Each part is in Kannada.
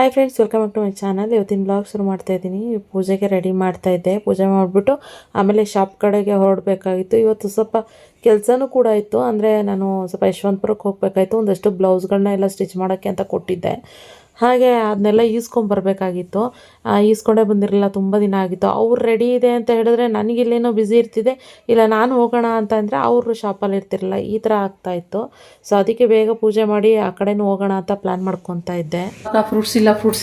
Hi friends, welcome back to my channel. ಇವತ್ತಿನ ಬ್ಲಾಗ್ ಶುರು ಮಾಡ್ತಾ ಇದ್ದೀನಿ. ಪೂಜೆಗೆ ರೆಡಿ ಮಾಡ್ತಾ ಇದ್ದೆ. ಪೂಜೆ ಮಾಡಿಬಿಟ್ಟು ಆಮೇಲೆ ಶಾಪ್ ಕಡೆಗೆ ಹೊರಡಬೇಕಾಗಿತ್ತು. ಇವತ್ತು ಸ್ವಲ್ಪ ಕೆಲಸನೂ ಕೂಡ ಇತ್ತು. ಅಂದರೆ ನಾನು ಸ್ವಲ್ಪ ಯಶವಂತಪುರಕ್ಕೆ ಹೋಗಬೇಕಾಯಿತು. ಒಂದಷ್ಟು ಬ್ಲೌಸ್ಗಳನ್ನ ಎಲ್ಲ ಸ್ಟಿಚ್ ಮಾಡೋಕ್ಕೆ ಅಂತ ಕೊಟ್ಟಿದ್ದೆ. ಹಾಗೆ ಅದನ್ನೆಲ್ಲ ಈಸ್ಕೊಂಬರ್ಬೇಕಾಗಿತ್ತು. ಈಸ್ಕೊಂಡೇ ಬಂದಿರಲಿಲ್ಲ, ತುಂಬ ದಿನ ಆಗಿತ್ತು. ಅವ್ರು ರೆಡಿ ಇದೆ ಅಂತ ಹೇಳಿದ್ರೆ ನನಗಿಲ್ಲೇನೋ ಬ್ಯುಸಿ ಇರ್ತಿದೆ, ಇಲ್ಲ ನಾನು ಹೋಗೋಣ ಅಂತ ಅಂದರೆ ಅವರು ಶಾಪಲ್ಲಿ ಇರ್ತಿರಲಿಲ್ಲ. ಈ ಥರ ಆಗ್ತಾಯಿತ್ತು. ಸೊ ಅದಕ್ಕೆ ಬೇಗ ಪೂಜೆ ಮಾಡಿ ಆ ಕಡೆನೂ ಹೋಗೋಣ ಅಂತ ಪ್ಲ್ಯಾನ್ ಮಾಡ್ಕೊತಾ ಇದ್ದೆ. ಫ್ರೂಟ್ಸ್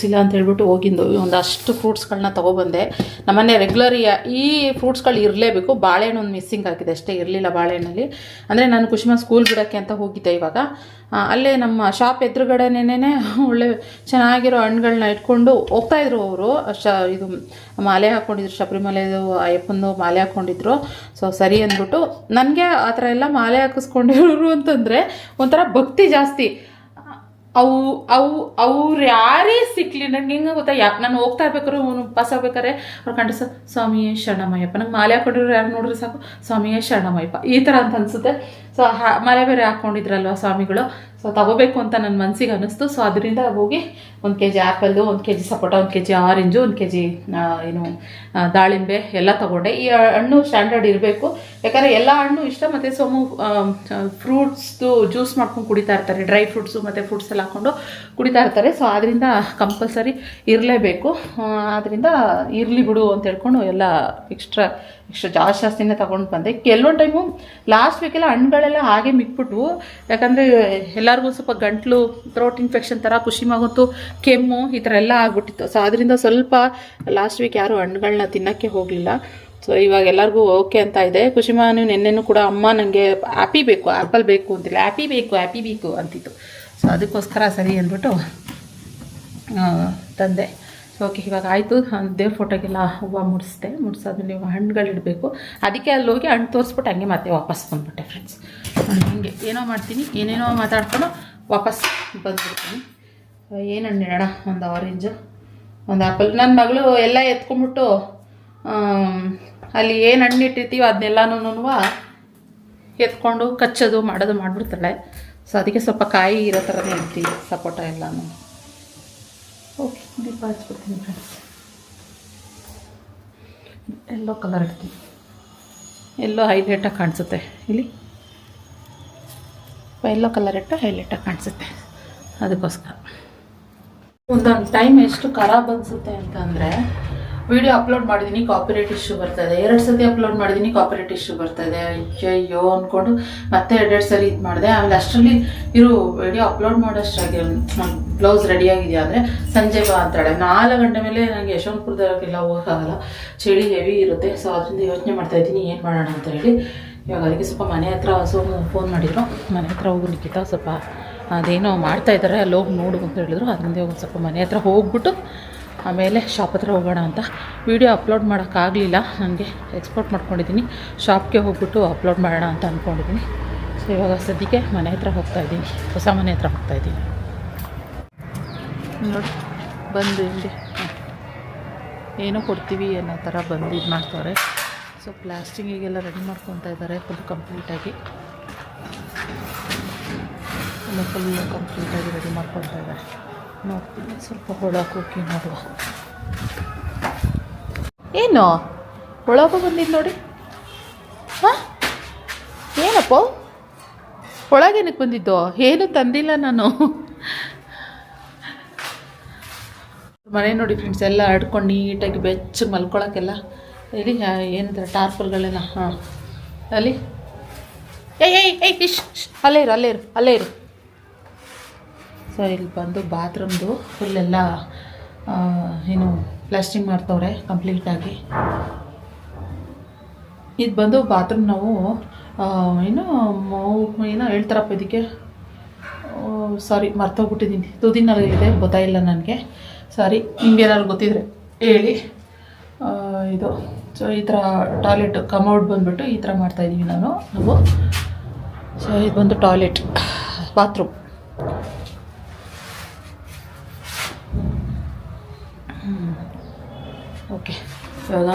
ಇಲ್ಲ ಅಂತ ಹೇಳ್ಬಿಟ್ಟು ಹೋಗಿದ್ದು ಒಂದಷ್ಟು ಫ್ರೂಟ್ಸ್ಗಳನ್ನ ತೊಗೊಬಂದೆ. ನಮ್ಮನೆ ರೆಗ್ಯುಲರ್ ಈ ಫ್ರೂಟ್ಸ್ಗಳು ಇರಲೇಬೇಕು. ಬಾಳೆಹಣ್ಣು ಒಂದು ಮಿಸ್ಸಿಂಗ್ ಆಗಿದೆ ಅಷ್ಟೇ, ಇರಲಿಲ್ಲ ಬಾಳೆಹಣ್ಣಲ್ಲಿ. ಅಂದರೆ ನಾನು ಕುಸುಮ ಸ್ಕೂಲ್ ಬಿಡೋಕ್ಕೆ ಅಂತ ಹೋಗಿದ್ದೆ. ಇವಾಗ ಅಲ್ಲೇ ನಮ್ಮ ಶಾಪ್ ಎದುರುಗಡೆನೇ ಒಳ್ಳೆ ಚೆನ್ನಾಗಿರೋ ಹಣ್ಣುಗಳನ್ನ ಇಟ್ಕೊಂಡು ಹೋಗ್ತಾಯಿದ್ರು ಅವರು. ಇದು ಮಾಲೆ ಹಾಕ್ಕೊಂಡಿದ್ರು, ಶಬರಿಮಲೆದು ಅಯ್ಯಪ್ಪಂದು ಮಾಲೆ ಹಾಕ್ಕೊಂಡಿದ್ರು. ಸೊ ಸರಿ ಅಂದ್ಬಿಟ್ಟು ನನಗೆ ಆ ಥರ ಎಲ್ಲ ಮಾಲೆ ಹಾಕಿಸ್ಕೊಂಡಿರೋರು ಅಂತಂದರೆ ಒಂಥರ ಭಕ್ತಿ ಜಾಸ್ತಿ. ಅವ್ರು ಯಾರೇ ಸಿಕ್ಕಲಿ ನನಗೆ ಹೆಂಗೆ ಗೊತ್ತಾ, ನಾನು ಹೋಗ್ತಾ ಇರ್ಬೇಕಾದ್ರೆ ಪಾಸ್ ಆಗ್ಬೇಕಾದ್ರೆ ಅವ್ರು ಕಂಡು ಸ್ವಾಮಿಯೇ ಶರಣಮಯ್ಯಪ್ಪ, ನಂಗೆ ಮಾಲೆ ಹಾಕ್ಕೊಂಡಿರೋ ಯಾರು ನೋಡ್ರಿ ಸಾಕು ಸ್ವಾಮಿಯೇ ಶರಣಮಯ್ಯಪ್ಪ ಈ ಥರ ಅಂತ ಅನಿಸುತ್ತೆ. ಸೊ ಮಾಲೆ ಬೇರೆ ಹಾಕ್ಕೊಂಡಿದ್ರಲ್ವ ಸ್ವಾಮಿಗಳು. ಸೊ ತಗೋಬೇಕು ಅಂತ ನನ್ನ ಮನಸ್ಸಿಗೆ ಅನ್ನಿಸ್ತು. ಸೊ ಅದರಿಂದ ಹೋಗಿ 1 kg ಆ್ಯಪಲ್ಲು, 1 kg ಸಪೋಟ, 1 kg ಆರೆಂಜು, 1 kg ದಾಳಿಂಬೆ ಎಲ್ಲ ತೊಗೊಂಡೆ. ಈ ಹಣ್ಣು ಸ್ಟ್ಯಾಂಡರ್ಡ್ ಇರಬೇಕು, ಯಾಕಂದರೆ ಎಲ್ಲ ಹಣ್ಣು ಇಷ್ಟ. ಮತ್ತು ಸೋಮು ಫ್ರೂಟ್ಸ್ದು ಜ್ಯೂಸ್ ಮಾಡ್ಕೊಂಡು ಕುಡಿತಾ ಇರ್ತಾರೆ, ಡ್ರೈ ಫ್ರೂಟ್ಸು ಮತ್ತು ಫ್ರೂಟ್ಸ್ ಎಲ್ಲ ಹಾಕ್ಕೊಂಡು ಕುಡಿತಾ ಇರ್ತಾರೆ. ಸೊ ಆದ್ದರಿಂದ ಕಂಪಲ್ಸರಿ ಇರಲೇಬೇಕು. ಆದ್ದರಿಂದ ಇರಲಿ ಬಿಡು ಅಂತ ಹೇಳ್ಕೊಂಡು ಎಲ್ಲ ಎಕ್ಸ್ಟ್ರಾ ಜಾಸ್ತಿನೇ ತೊಗೊಂಡು ಬಂದೆ. ಕೆಲವೊಂದು ಟೈಮು ಲಾಸ್ಟ್ ವೀಕೆಲ್ಲ ಹಣ್ಣುಗಳೆಲ್ಲ ಹಾಗೆ ಮಿಕ್ಬಿಟ್ಟು, ಯಾಕಂದರೆ ಎಲ್ಲರಿಗೂ ಸ್ವಲ್ಪ ಗಂಟ್ಲು ಥ್ರೋಟ್ ಇನ್ಫೆಕ್ಷನ್ ಥರ, ಖುಷಿ ಮಗಂತು ಕೆಮ್ಮು ಈ ಥರ ಎಲ್ಲ ಆಗ್ಬಿಟ್ಟಿತ್ತು. ಸೊ ಅದರಿಂದ ಸ್ವಲ್ಪ ಲಾಸ್ಟ್ ವೀಕ್ ಯಾರೂ ಹಣ್ಣುಗಳನ್ನ ತಿನ್ನೋಕ್ಕೆ ಹೋಗಲಿಲ್ಲ. ಸೊ ಇವಾಗ ಎಲ್ಲರಿಗೂ ಓಕೆ ಅಂತ ಇದೆ. ಕುಶಿಮಾನು ನಿನ್ನೆನೂ ಕೂಡ ಅಮ್ಮ ನನಗೆ ಆ್ಯಪಿ ಬೇಕು, ಆ್ಯಪಲ್ ಬೇಕು ಅಂತಿಲ್ಲ, ಆ್ಯಪಿ ಬೇಕು ಅಂತಿತ್ತು. ಸೊ ಅದಕ್ಕೋಸ್ಕರ ಸರಿ ಅಂದ್ಬಿಟ್ಟು ತಂದೆ. ಓಕೆ, ಇವಾಗ ಆಯಿತು. ದೇವ್ರ ಫೋಟೋಗೆಲ್ಲ ಹೂವು ಮುಡಿಸಾದ್ಮೇಲೆ ಇವಾಗ ಹಣ್ಣುಗಳಿಡಬೇಕು. ಅದಕ್ಕೆ ಅಲ್ಲಿ ಹೋಗಿ ಹಣ್ಣು ತೋರಿಸ್ಬಿಟ್ಟು ಹಂಗೆ ಮತ್ತೆ ವಾಪಸ್ ಬಂದುಬಿಟ್ಟೆ ಫ್ರೆಂಡ್ಸ್. ಹೀಗೆ ಏನೋ ಮಾಡ್ತೀನಿ, ಏನೇನೋ ಮಾತಾಡ್ಕೊಂಡು ವಾಪಸ್ ಬಂದುಬಿಡ್ತೀನಿ. ಏನು ಹಣ್ಣು ಇಡೋಣ? ಒಂದು ಆರೆಂಜು, ಒಂದು ಆ್ಯಪಲ್. ನನ್ನ ಮಗಳು ಎಲ್ಲ ಎತ್ಕೊಂಡ್ಬಿಟ್ಟು ಅಲ್ಲಿ ಏನು ಹಣ್ಣು ಇಟ್ಟಿರ್ತೀವೋ ಅದನ್ನೆಲ್ಲನೂ ಎತ್ಕೊಂಡು ಕಚ್ಚೋದು ಮಾಡೋದು ಮಾಡಿಬಿಡ್ತಾಳೆ. ಸೊ ಅದಕ್ಕೆ ಸ್ವಲ್ಪ ಕಾಯಿ ಇರೋ ಥರನೇ ಇಡ್ತೀವಿ, ಸಪೋಟ ಎಲ್ಲನೂ. ಓಕೆ, ದೀಪ ಹಚ್ಬಿಡ್ತೀನಿ ಫ್ರೆಂಡ್ಸ್. ಎಲ್ಲೋ ಕಲರ್ ಇಡ್ತೀನಿ, ಎಲ್ಲೋ ಹೈಲೈಟಾಗಿ ಕಾಣಿಸುತ್ತೆ. ಇಲ್ಲಿ ಎಲ್ಲೋ ಕಲರ್ ಇಟ್ಟು ಹೈಲೈಟಾಗಿ ಕಾಣಿಸುತ್ತೆ. ಅದಕ್ಕೋಸ್ಕರ ಒಂದೊಂದು ಟೈಮ್ ಎಷ್ಟು ಖರಾಬ್ ಅನಿಸುತ್ತೆ ಅಂತಂದರೆ, ವಿಡಿಯೋ ಅಪ್ಲೋಡ್ ಮಾಡಿದ್ದೀನಿ, ಕಾಪಿರೈಟ್ ಇಶ್ಯೂ ಬರ್ತಾಯಿದೆ. 2 ಸತಿ ಅಪ್ಲೋಡ್ ಮಾಡಿದ್ದೀನಿ, ಕಾಪಿರೈಟ್ ಇಶ್ಯೂ ಬರ್ತಾಯಿದೆ. ಅಯ್ಯೋ ಅಂದ್ಕೊಂಡು ಮತ್ತೆ 2 ಸರಿ ಇದು ಮಾಡಿದೆ. ಆಮೇಲೆ ಅಷ್ಟರಲ್ಲಿ ವಿಡಿಯೋ ಅಪ್ಲೋಡ್ ಮಾಡೋಷ್ಟಾಗಿ ಬ್ಲೌಸ್ ರೆಡಿಯಾಗಿದೆಯಾ ಅಂದರೆ ಸಂಜೆ ಬಾ ಅಂತಾಳೆ. 4 ಗಂಟೆ ಮೇಲೆ ನನಗೆ ಯಶವಂತಪುರದವರೆಗೆಲ್ಲ ಹೋಗೋಕ್ಕಾಗಲ್ಲ, ಚಳಿ ಹೆವಿ ಇರುತ್ತೆ. ಸೊ ಅದರಿಂದ ಯೋಚನೆ ಮಾಡ್ತಾಯಿದ್ದೀನಿ ಏನು ಮಾಡೋಣ ಅಂತ ಹೇಳಿ. ಇವಾಗ ಅದಕ್ಕೆ ಸ್ವಲ್ಪ ಮನೆ ಹತ್ರ ಫೋನ್ ಮಾಡಿದ್ರು. ಮನೆ ಹತ್ರ ಹೋಗಿ ನಿಖಿತಾ ಸ್ವಲ್ಪ ಅದೇನೋ ಮಾಡ್ತಾಯಿದ್ದಾರೆ, ಅಲ್ಲಿ ಹೋಗಿ ನೋಡು ಅಂತ ಹೇಳಿದ್ರು. ಅದರಿಂದ ಒಂದು ಸ್ವಲ್ಪ ಮನೆ ಹತ್ರ ಹೋಗ್ಬಿಟ್ಟು ಆಮೇಲೆ ಶಾಪ್ ಹತ್ರ ಹೋಗೋಣ ಅಂತ. ವೀಡಿಯೋ ಅಪ್ಲೋಡ್ ಮಾಡೋಕ್ಕಾಗಲಿಲ್ಲ, ನನಗೆ ಎಕ್ಸ್ಪೋರ್ಟ್ ಮಾಡ್ಕೊಂಡಿದ್ದೀನಿ. ಶಾಪ್ಗೆ ಹೋಗ್ಬಿಟ್ಟು ಅಪ್ಲೋಡ್ ಮಾಡೋಣ ಅಂತ ಅಂದ್ಕೊಂಡಿದ್ದೀನಿ. ಸೊ ಇವಾಗ ಸದ್ಯಕ್ಕೆ ಮನೆ ಹತ್ರ ಹೋಗ್ತಾಯಿದ್ದೀನಿ, ಹೊಸ ಮನೆ ಹತ್ರ ಹೋಗ್ತಾಯಿದ್ದೀನಿ. ನೋಡಿ ಬಂದು ಇಲ್ಲಿ ಏನೋ ಕೊಡ್ತೀವಿ ಅನ್ನೋ ಥರ ಬಂದು ಇದು ಮಾಡ್ತಾರೆ. ಸೊ ಪ್ಲಾಸ್ಟಿಂಗಿಗೆಲ್ಲ ರೆಡಿ ಮಾಡ್ಕೊತಾ ಇದ್ದಾರೆ ಫುಲ್ ಕಂಪ್ಲೀಟಾಗಿ ರೆಡಿ ಮಾಡ್ಕೊತಾ ಇದ್ದಾರೆ. ನೋಡ್ತೀನಿ, ಸ್ವಲ್ಪ ಒಳಗೆ ಹೋಗಿ ನೋಡುವ. ಏನು ಒಳಗೆ ಬಂದಿದ್ದು ನೋಡಿ. ಹಾಂ, ಏನಪ್ಪ ಒಳಗೇನಕ್ಕೆ ಬಂದಿದ್ದು? ಏನು ತಂದಿಲ್ಲ ನಾನು. ಮನೆ ನೋಡಿ ಫ್ರೆಂಡ್ಸ್, ಎಲ್ಲ ಆಡ್ಕೊಂಡು ನೀಟಾಗಿ ಬೆಚ್ಚಗೆ ಮಲ್ಕೊಳಕ್ಕೆಲ್ಲ ಇಲ್ಲಿ ಏನಂತಾರೆ ಟಾರ್ಪಲ್ಗಳೆಲ್ಲ. ಹಾಂ, ಅಲ್ಲಿ ಅಲ್ಲೇ ಇರು. ಸೊ ಇಲ್ಲಿ ಬಂದು ಬಾತ್ರೂಮ್ದು ಫುಲ್ಲೆಲ್ಲ ಏನು ಪ್ಲಾಸ್ಟಿಂಗ್ ಮಾಡ್ತವ್ರೆ ಕಂಪ್ಲೀಟಾಗಿ. ಇದು ಬಂದು ಬಾತ್ರೂಮ್. ನಾವು ಏನೋ ಹೇಳ್ತಾರಪ್ಪ ಇದಕ್ಕೆ, ಸಾರಿ ಮರ್ತೋಗ್ಬಿಟ್ಟಿದ್ದೀನಿ, ತುದಿನಲ್ಲಿದೆ, ಗೊತ್ತಾಯಿಲ್ಲ ನನಗೆ. ಸಾರಿ, ನಿಮ್ಗೇನಾದ್ರು ಗೊತ್ತಿದ್ರೆ ಹೇಳಿ. ಇದು ಸೊ ಈ ಥರ ಟಾಯ್ಲೆಟ್ ಕಮೋಡ್ ಬಂದುಬಿಟ್ಟು ಈ ಥರ ಮಾಡ್ತಾಯಿದ್ದೀವಿ ನಾವು. ಸೊ ಇದು ಬಂದು ಟಾಯ್ಲೆಟ್ ಬಾತ್ರೂಮ್. ಓಕೆ, ಇವಾಗ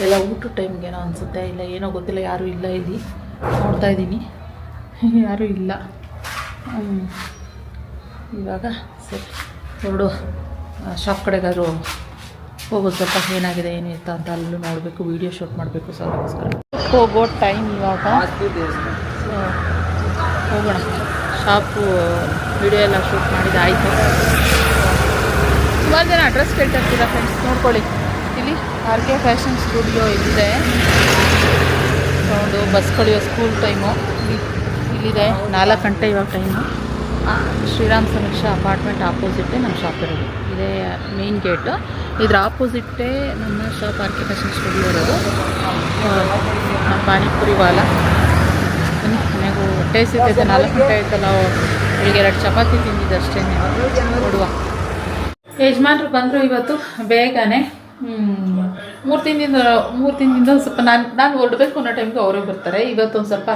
ಎಲ್ಲ ಊಟ ಟೈಮ್ಗೆ ಏನೋ ಅನಿಸುತ್ತೆ, ಇಲ್ಲ ಏನೋ ಗೊತ್ತಿಲ್ಲ, ಯಾರೂ ಇಲ್ಲ ಇಲ್ಲಿ. ನೋಡ್ತಾಯಿದ್ದೀನಿ, ಯಾರೂ ಇಲ್ಲ. ಇವಾಗ ಸರಿ ಹೊರಡು ಶಾಪ್ ಕಡೆಗಾದರೂ ಹೋಗೋದು, ಸ್ವಲ್ಪ ಏನಾಗಿದೆ ಏನಿತ್ತು ಅಂತ ಅಲ್ಲೂ ನೋಡಬೇಕು, ವೀಡಿಯೋ ಶೂಟ್ ಮಾಡಬೇಕು. ಸೊ ಅದಕ್ಕೋಸ್ಕರ ಹೋಗೋ ಟೈಮ್ ಇವಾಗ. ಸೊ ಹೋಗೋಣ. ಶಾಪು ವೀಡಿಯೋ ಎಲ್ಲ ಶೂಟ್ ಮಾಡಿದ್ದಾಯಿತು. ಸುಮಾರು ಜನ ಅಡ್ರೆಸ್ ಕೇಳ್ತಾ ಇರ್ತೀರಾ ಫ್ರೆಂಡ್ಸ್, ನೋಡ್ಕೊಳ್ಳಿ. ಇಲ್ಲಿ RK ಫ್ಯಾಷನ್ ಸ್ಟುಡಿಯೋ ಇಲ್ಲಿದೆ. ಒಂದು ಬಸ್ ಕಳಿಯೋ ಸ್ಕೂಲ್ ಟೈಮು ಇಲ್ಲಿದೆ. 4 ಗಂಟೆ ಇವಾಗ ಟೈಮು. ಶ್ರೀರಾಮ್ ಸಮೀಕ್ಷಾ ಅಪಾರ್ಟ್ಮೆಂಟ್ ಆಪೋಸಿಟ್ಟೇ ನಮ್ಮ ಶಾಪ್ ಇರೋದು. ಇದೇ ಮೇನ್ ಗೇಟು. ಇದ್ರ ಆಪೋಸಿಟ್ಟೇ ನನ್ನ ಶಾಪ್ RK ಫ್ಯಾಷನ್ ಸ್ಟುಡಿಯೋ ಇರೋದು. ನಮ್ಮ ಪಾನಿಪುರಿ ವಾಲ ಬನ್ನಿ, ಮನೆಗೂ ಹೊಟ್ಟೆ ಸಿಗ್ತೈತೆ. 4 ಗಂಟೆ ಆಯ್ತಲ್ಲ, ಬೆಳಿಗ್ಗೆ 2 ಚಪಾತಿ ತಿಂದಿದ್ದಷ್ಟೇ. ನೋಡುವ. ಯಜಮಾನ್ರು ಬಂದರು ಇವತ್ತು ಬೇಗನೆ. 3 ದಿನದಿಂದ ಸ್ವಲ್ಪ ನಾನು ಹೊರಡಬೇಕು ಅನ್ನೋ ಟೈಮ್ಗೆ ಅವರೇ ಬರ್ತಾರೆ. ಇವತ್ತು ಒಂದು ಸ್ವಲ್ಪ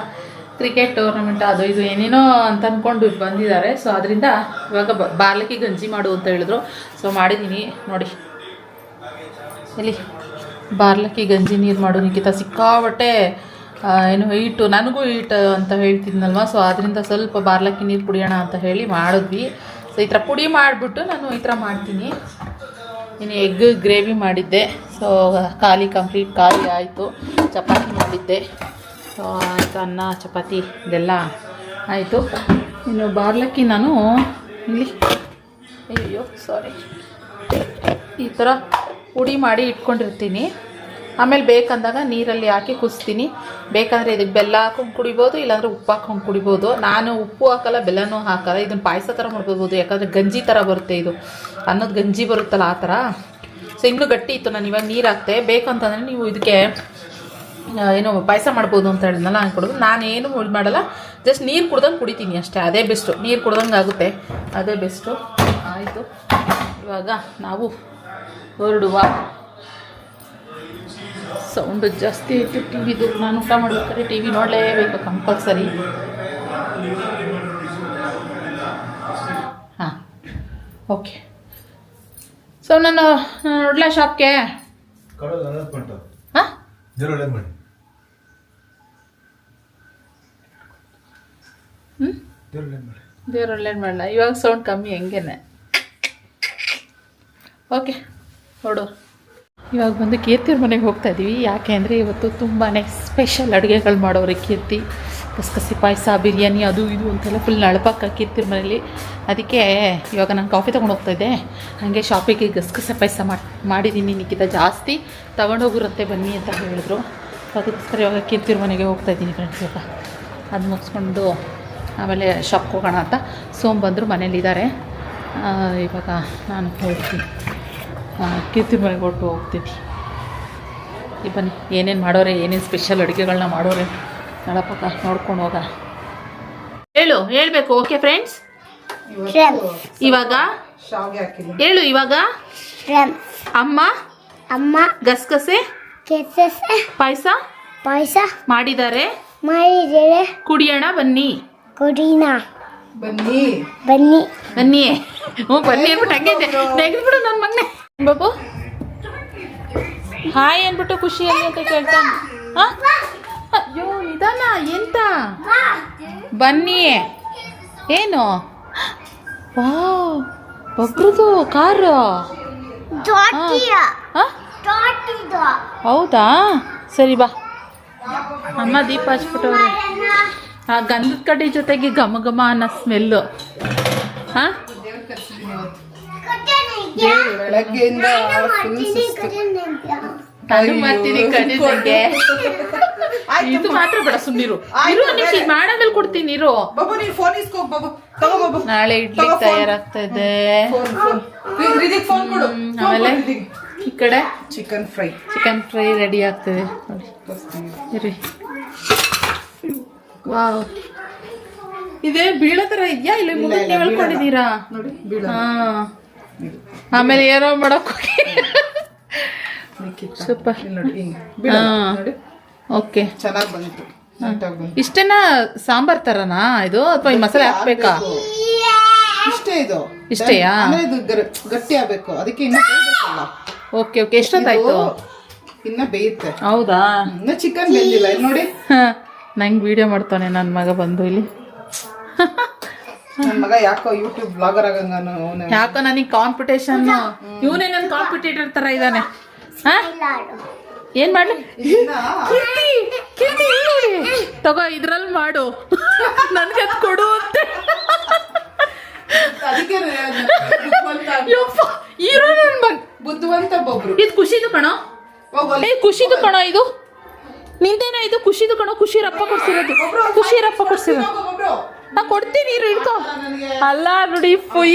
ಕ್ರಿಕೆಟ್ ಟೂರ್ನಮೆಂಟ್ ಅದು ಇದು ಏನೇನೋ ಅಂತ ಅಂದ್ಕೊಂಡು ಬಂದಿದ್ದಾರೆ. ಸೊ ಅದರಿಂದ ಇವಾಗ ಬಾರ್ಲಕ್ಕಿ ಗಂಜಿ ಮಾಡು ಅಂತ ಹೇಳಿದ್ರು. ಸೊ ಮಾಡಿದ್ದೀನಿ ನೋಡಿ. ಇಲ್ಲಿ ಬಾರ್ಲಕ್ಕಿ ಗಂಜಿ ನೀರು ಮಾಡು ನಿಖಿತ. ಸಿಕ್ಕಾಬಟ್ಟೆ ಏನು ಹೀಟು, ನನಗೂ ಹೀಟ್ ಅಂತ ಹೇಳ್ತಿದ್ನಲ್ವ. ಸೊ ಅದರಿಂದ ಸ್ವಲ್ಪ ಬಾರ್ಲಕ್ಕಿ ನೀರು ಕುಡಿಯೋಣ ಅಂತ ಹೇಳಿ ಮಾಡಿದ್ವಿ. ಸೊ ಈ ಥರ ಪುಡಿ ಮಾಡಿಬಿಟ್ಟು ನಾನು ಈ ಥರ ಮಾಡ್ತೀನಿ. ಇನ್ನು ಎಗ್ ಗ್ರೇವಿ ಮಾಡಿದ್ದೆ. ಸೊ ಕಂಪ್ಲೀಟ್ ಖಾಲಿ ಆಯಿತು. ಚಪಾತಿ ಮಾಡಿದ್ದೆ. ಸೊ ಆಯಿತು, ಅನ್ನ ಚಪಾತಿ ಇದೆಲ್ಲ ಆಯಿತು. ಇನ್ನು ಬಾರ್ಲಕ್ಕಿ ನಾನು ಇಲ್ಲಿ ಸಾರಿ ಈ ಥರ ಪುಡಿ ಮಾಡಿ ಇಟ್ಕೊಂಡಿರ್ತೀನಿ. ಆಮೇಲೆ ಬೇಕಂದಾಗ ನೀರಲ್ಲಿ ಹಾಕಿ ಕುದಿಸ್ತೀನಿ. ಬೇಕಂದರೆ ಇದಕ್ಕೆ ಬೆಲ್ಲ ಹಾಕೊಂಡು ಕುಡಿಬೋದು, ಇಲ್ಲಾಂದರೆ ಉಪ್ಪು ಹಾಕೊಂಡು ಕುಡಿಬೋದು. ನಾನು ಉಪ್ಪು ಹಾಕಲ್ಲ, ಬೆಲ್ಲನೂ ಹಾಕಲ್ಲ. ಇದನ್ನು ಪಾಯಸ ಥರ ಮಾಡ್ಬೋದು, ಯಾಕಂದರೆ ಗಂಜಿ ಥರ ಬರುತ್ತೆ. ಇದು ಅನ್ನೋದು ಗಂಜಿ ಬರುತ್ತಲ್ಲ ಆ ಥರ. ಸೊ ಇನ್ನೂ ಗಟ್ಟಿ ಇತ್ತು. ನಾನು ಇವಾಗ ನೀರು ಹಾಕ್ತೆ. ಬೇಕಂತಂದರೆ ನೀವು ಇದಕ್ಕೆ ಏನೋ ಪಾಯಸ ಮಾಡ್ಬೋದು ಅಂತ ಹೇಳಿದ್ನಲ್ಲ, ಹಂಗೆ ಕೊಡೋದು. ನಾನೇನು ಮಾಡಲ್ಲ, ಜಸ್ಟ್ ನೀರು ಕುಡ್ದಂಗೆ ಕುಡಿತೀನಿ ಅಷ್ಟೇ. ಅದೇ ಬೆಸ್ಟು. ನೀರು ಕುಡ್ದಂಗೆ ಆಗುತ್ತೆ, ಅದೇ ಬೆಸ್ಟು. ಆಯಿತು, ಇವಾಗ ನಾವು ಹೊರಡುವ. ಸೌಂಡು ಜಾಸ್ತಿ ಆಯಿತು ಟಿವಿದು. ನಾನು ಊಟ ಮಾಡ್ಬೇಕಾದ್ರೆ TV ನೋಡಲೇಬೇಕು ಕಂಪಲ್ಸರಿ. ಹಾಂ, ಓಕೆ. ಸೊ ನಾನು ನೋಡ್ಲಾ ಶಾಪ್ಗೆ. ಹಾಂ, ದೇವ್ರು ಒಳ್ಳೇದು ಮಾಡಲ್ಲ. ಇವಾಗ ಸೌಂಡ್ ಕಮ್ಮಿ ಹೆಂಗೇನೆ. ಓಕೆ, ಹೊರಡೋರು. ಇವಾಗ ಬಂದು ಕೀರ್ತಿಯವ್ರ ಮನೆಗೆ ಹೋಗ್ತಾ ಇದ್ದೀವಿ. ಯಾಕೆ ಅಂದರೆ ಇವತ್ತು ತುಂಬಾ ಸ್ಪೆಷಲ್ ಅಡುಗೆಗಳು ಮಾಡೋರು ಕೀರ್ತಿ. ಕಸಕಸಿ ಪಾಯಸ, ಬಿರಿಯಾನಿ, ಅದು ಇದು ಅಂತೆಲ್ಲ ಫುಲ್ ನಳಪಾಕ ಕೀರ್ತಿಯವ್ರ ಮನೇಲಿ. ಅದಕ್ಕೆ ಇವಾಗ ನಾನು ಕಾಫಿ ತೊಗೊಂಡು ಹೋಗ್ತಾಯಿದ್ದೆ. ಹಾಗೆ ಶಾಪಿಗೆ ಗಸಗಸೆ ಪಾಯಸ ಮಾಡಿದ್ದೀನಿ. ನಿಖಿತ ಜಾಸ್ತಿ ತೊಗೊಂಡೋಗಿರುತ್ತೆ ಬನ್ನಿ ಅಂತ ಹೇಳಿದ್ರು. ಅದಕ್ಕೋಸ್ಕರ ಇವಾಗ ಕೀರ್ತಿಯವ್ರ ಮನೆಗೆ ಹೋಗ್ತಾಯಿದ್ದೀನಿ ಫ್ರೆಂಡ್ಸ್. ಇವಾಗ ಅದು ಮುಗಿಸ್ಕೊಂಡು ಆಮೇಲೆ ಶಾಪ್ಗೆ ಹೋಗೋಣ ಅಂತ. ಸೋಮ್ ಬಂದರು, ಮನೇಲಿದ್ದಾರೆ. ಇವಾಗ ನಾನು ಹೋಗ್ತೀನಿ, ಕೀರ್ತಿ ಮನೆಗೆ ಹೊರಟು ಹೋಗ್ತೀನಿ. ಈ ಬನ್ನಿ, ಏನೇನು ಮಾಡೋರೆ, ಏನೇನು ಸ್ಪೆಷಲ್ ಅಡುಗೆಗಳನ್ನ ಮಾಡೋರೆ ನಳಪಕ್ಕ ನೋಡ್ಕೊಂಡು ಹೋಗ. ಹೇಳ್ಬೇಕು. ಓಕೆ ಫ್ರೆಂಡ್ಸ್, ಇವಾಗ ಹೇಳು. ಇವಾಗ ಅಮ್ಮ ಗಸಗಸೆ ಪಾಯಸ ಮಾಡಿದ್ದಾರೆ. ಕುಡಿಯೋಣ ಬನ್ನಿ. ಬನ್ನಿ ಬನ್ನಿ ಅಂದ್ಬಿಟ್ಟು ಹಂಗೆ ನೆಗೆದ್ಬಿಡು ನನ್ನ ಮಗನೆ. ಬಾಬು ಹಾಯ್ ಅಂದ್ಬಿಟ್ಟು ಖುಷಿಯಲ್ಲಿ ಅಂತ ಕೇಳ್ತಾನೆ. ಹಾಂ, ಅಯ್ಯೋ ನಿಧಾನ. ಎಂತ ಬನ್ನಿ? ಏನು? ವಾವ್, ಒಬ್ರದು ಕಾರು. ಹೌದಾ, ಸರಿ ಬಾ. ಅಮ್ಮ ದೀಪ ಹಚ್ಬಿಟ್ಟವ್ರೆ. ಆ ಗಂಧದ ಕಡ್ಡಿ ಜೊತೆಗೆ ಘಮ ಘಮ ಅನ್ನೋ ಸ್ಮೆಲ್ಲು. ಹಾಂ, ಇದು ಮಾತ್ರ ಬೇಡ, ಸುಮ್ಮನಿರು. ಮಾಡಾದ್ಮೇಲೆ ಕೊಡ್ತೀನಿ ಇರು. ನಾಳೆ ಇಡ್ಲಿ ತಯಾರಾಗ್ತಾ ಇದೆ. ಆಮೇಲೆ ಈ ಕಡೆ ಚಿಕನ್ ಫ್ರೈ ರೆಡಿ ಆಗ್ತದೆ ನೋಡಿ. ವಾವ್, ಇದೇ ಬೀಳೋ ಥರ ಇದೆಯಾ? ಇಲ್ಲ ಮುಂದೆ ನೀವು ಹೇಳ್ಕೊಂಡಿದ್ದೀರಾ? ಹಾಂ, ಆಮೇಲೆ ಏನೋ ಮಾಡೋಕೆ ಸೂಪರ್. ಓಕೆ, ಚೆನ್ನಾಗಿ ಬಂತು. ಇಷ್ಟೇನಾ? ಸಾಂಬಾರ್ ತರನಾ ಇದು, ಅಥವಾ ಈ ಮಸಾಲೆ ಹಾಕ್ಬೇಕಾ? ಇಷ್ಟೇಯಾ? ಇದು ಗಟ್ಟಿ ಆಗ್ಬೇಕು, ಅದಕ್ಕೆ ಇನ್ನ ಬೇಯಬೇಕಲ್ಲ. Okay okay, ಎಷ್ಟೊತ್ತಾಯ್ತು? ಇನ್ನ ಬೇಯುತ್ತೆ. ಹೌದಾ? ಇನ್ನ ಚಿಕನ್ ಬೆಂದಿಲ್ಲ. ಇಲ್ಲಿ ನೋಡಿ, ನಂಗೆ ವಿಡಿಯೋ ಮಾಡ್ತಾನೆ ನನ್ನ ಮಗ ಬಂದು ಇಲ್ಲಿ. ನನ್ ಮಗ ಯಾಕೋ ಯೂಟ್ಯೂಬ್ ಬ್ಲಾಗರ್ ಆಗಂಗಾನು ಅವನೇ. ಯಾಕೋ ನನಗೆ ಕಾಂಪಿಟೇಷನ್, ಇವನೇ ನನ್ನ ಕಾಂಪಿಟೇಟರ್ ತರ ಇದ್ದಾನೆ. ಏನ್ ಮಾಡ್ಲಿ ಕೀರ್ತಿ ತಗೋ ಇದ್ರಲ್ಲಿ ಮಾಡು, ನನ್ಗೆ ಅದ್ ಕೊಡು ಅಂತ. ಅದಕ್ಕೆ ಹೀರೋ ನನ್ ಮಗ ಬುದ್ಧಿವಂತ ಒಬ್ರು. ಇದು ಖುಷಿದು ಕಣೋ, ಖುಷಿದು ಕಣೋ, ಇದು ನಿಂದೇನ, ಇದು ಖುಷಿದು ಕಣೋ. ಖುಷಿರಪ್ಪ ಕೊಡ್ಸಿರೋದು, ಖುಷಿರಪ್ಪ ಕೊಡ್ಸಿರೋದು. ನಾ ಕೊಡ್ತೀನಿ ಇರು, ಇಡ್ಕೋ. ಅಲ್ಲ ನೋಡಿ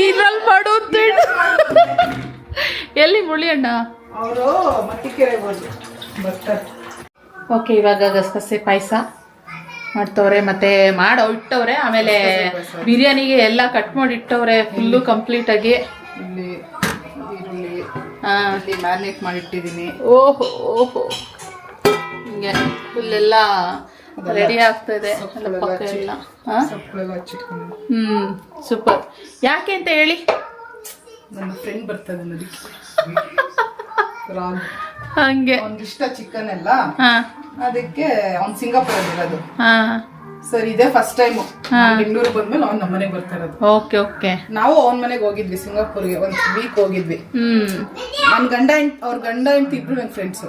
ಇದ್ರಲ್ಲಿ ಮಾಡು ಅಂತ ಹೇಳಿ. ಎಲ್ಲಿ ಮುಳಿ ಅಣ್ಣ ಅವರು ಮಟ್ಟಿಕೆರೆ ಬರ್ತಾರೆ. ಓಕೆ, ಇವಾಗ ಗಸಗಸೆ ಪಾಯಸ ಮಾಡ್ತವ್ರೆ, ಮತ್ತೆ ಮಾಡೋ ಇಟ್ಟವ್ರೆ. ಆಮೇಲೆ ಬಿರಿಯಾನಿಗೆ ಎಲ್ಲ ಕಟ್ ಮಾಡಿ ಇಟ್ಟವ್ರೆ ಫುಲ್ಲು ಕಂಪ್ಲೀಟ್ ಆಗಿ. ಇಲ್ಲಿ ಈರುಳ್ಳಿ ಇಲ್ಲಿ ಮ್ಯಾರಿನೇಟ್ ಮಾಡಿ ಇಟ್ಟಿದ್ದೀನಿ. ಓಹೋ ಓಹೋ, ಹಿಂಗೆ ಫುಲ್ ಎಲ್ಲ ರೆಡಿ ಆಗ್ತಾ ಇದೆ. ಸೊಪ್ಪಳೆಲ್ಲ ಹಚ್ಚಿಟ್ಕೊಂಡು. ಸೂಪರ್. ಯಾಕೆ ಅಂತ ಹೇಳಿ, ನನ್ನ ಫ್ರೆಂಡ್ ಬರ್ತದೆ ನೋಡಿ, ಹಂಗೆ ಒಂದಿಷ್ಟ ಚಿಕನ್ ಎಲ್ಲ, ಹಾ ಅದಕ್ಕೆ ಅವ್ನ್ ಸಿಂಗಾಪುರ್ ಇರೋದು. ಹಾ ಸರ್ ಇದೇ ಫಸ್ಟ್ ಟೈಮ್ ಬೆಂಗಳೂರು ಬಂದ್ಮೇಲೆ ಅವ್ನ್ ನಮ್ಮ ಮನೆಗೆ ಬರ್ತಾ ಇರೋದು. Okay okay. ನಾವು ಅವನ ಮನೆಗೆ ಹೋಗಿದ್ವಿ, ಸಿಂಗಾಪುರ್ಗೆ ಒಂದ್ ವೀಕ್ ಹೋಗಿದ್ವಿ. ನನ್ ಗಂಡ ಅವ್ರ ಗಂಡ ಹೆಂಡತಿ ಇಬ್ರು ನನ್ ಫ್ರೆಂಡ್ಸ್,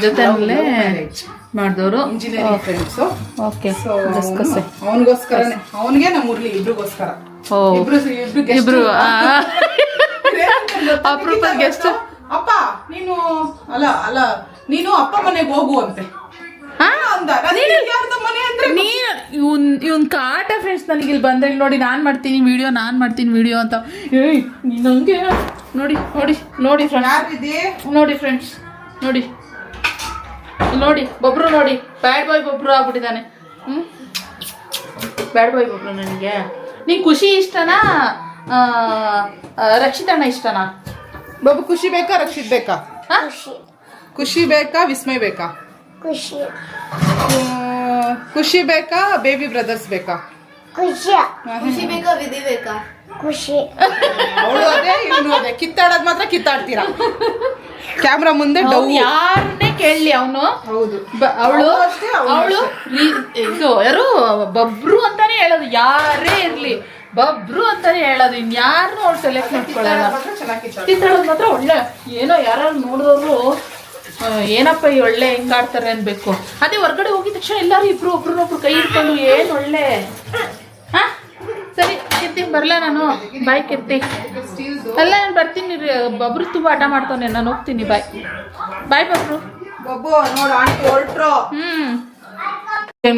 ಜೊತೆನಲ್ಲೇ ಮಾಡಿದವರು, ಇಂಜಿನಿಯರಿಂಗ್ ಫ್ರೆಂಡ್ಸ್. ಓಕೆ. ಅವನಿಗೋಸ್ಕರನೇ, ಅವನಿಗೆ ನಮ್ಮ ಮುರ್ಲಿ ಇಬ್ರಿಗೋಸ್ಕರ. ಇಬ್ರು ಅಪರೂಪದ ಗೆಸ್ಟ್. ಅಪ್ಪ ನೀನು ಅಲ್ಲ ಅಲ್ಲ ನೀನು ಅಪ್ಪ ಮನೆಗೆ ಹೋಗು ಅಂತೆ. ಇವನ್ ಕಾಟ ಫ್ರೆಂಡ್ಸ್. ನನಗೆ ಇಲ್ಲಿ ಬಂದ್ರೆ ನೋಡಿ, ನಾನ್ ಮಾಡ್ತೀನಿ ವಿಡಿಯೋ ಅಂತ. ಏಯ್ ನಂಗೆ ನೋಡಿ ನೋಡಿ ನೋಡಿ ಫ್ರೆಂಡ್ಸ್, ನೋಡಿ ಫ್ರೆಂಡ್ಸ್, ನೋಡಿ ನೋಡಿ ಬೊಬ್ರು, ನೋಡಿ ಬ್ಯಾಡ್ ಬಾಯ್ ಬೊಬ್ರು ಆಗ್ಬಿಟ್ಟಿದ್ದಾನೆ. ಬ್ಯಾಡ್ ಬಾಯ್ ಬೊಬ್ರು. ನನಗೆ ನೀನ್ ಖುಷಿ ಇಷ್ಟನಾ ರಕ್ಷಿತಣ್ಣ ಇಷ್ಟನಾ? ಬಾಬು ಖುಷಿ ಬೇಕಾ ರಕ್ಷಿತ್ ಬೇಕಾ? ಖುಷಿ ಬೇಕಾ ವಿಸ್ಮಯ್ ಬೇಕಾ? ಖುಷಿ ಬೇಕಾ ಬೇಬಿ ಬ್ರದರ್ಸ್ ಬೇಕಾ? ಖುಷಿ ಬೇಕಾ ವಿಧಿ ಬೇಕಾ? ಖುಷಿ. ಅವಳು ಅದೇ ಇವನು ಅದೇ, ಕಿತ್ತಾಡೋದ್ ಮಾತ್ರ ಕಿತ್ತಾಡ್ತೀರಾ ಕ್ಯಾಮ್ರಾ ಮುಂದೆ. ಯಾರನ್ನೇ ಕೇಳಲಿ ಅವನು. ಹೌದು, ಅವಳು ಇದು ಯಾರು ಬಬ್ರು ಅಂತಾನೆ ಹೇಳೋದು, ಯಾರೇ ಇರ್ಲಿ ಬಬ್ರು ಅಂತಾನೆ ಹೇಳೋದು. ಇನ್ಯಾರನ್ನೂ ಅವ್ಳು ಸೆಲೆಕ್ಟ್ ಮಾಡ್ಕೊಳ್ಳಲ್ಲ. ಕಿತ್ತಾಡೋದು ಮಾತ್ರ ಒಳ್ಳೆ. ಏನೋ ಯಾರು ನೋಡಿದವರು ಏನಪ್ಪ ಈ ಒಳ್ಳೆ ಹೆಂಗಾಡ್ತಾರೆ ಅನ್ಬೇಕು. ಅದೇ ಹೊರ್ಗಡೆ ಹೋಗಿದ ತಕ್ಷಣ ಎಲ್ಲಾರು ಇಬ್ರು ಒಬ್ರನ್ನೊಬ್ರು ಕೈ ಇಟ್ಕೊಂಡು ಏನ್ ಒಳ್ಳೆ. ಹಾ ಸರಿ ಕೀರ್ತಿ, ಬರ್ಲಾ ನಾನು? ಬಾಯ್ ಕೀರ್ತಿ. ಅಲ್ಲ ನಾನು ಬರ್ತೀನಿ, ಬಬ್ರು ತುಂಬಾ ಆಟ ಮಾಡ್ತಾನೆ, ನಾನು ಹೋಗ್ತೀನಿ. ಬಾಯ್ ಬಾಯ್ ಬಬ್ರು.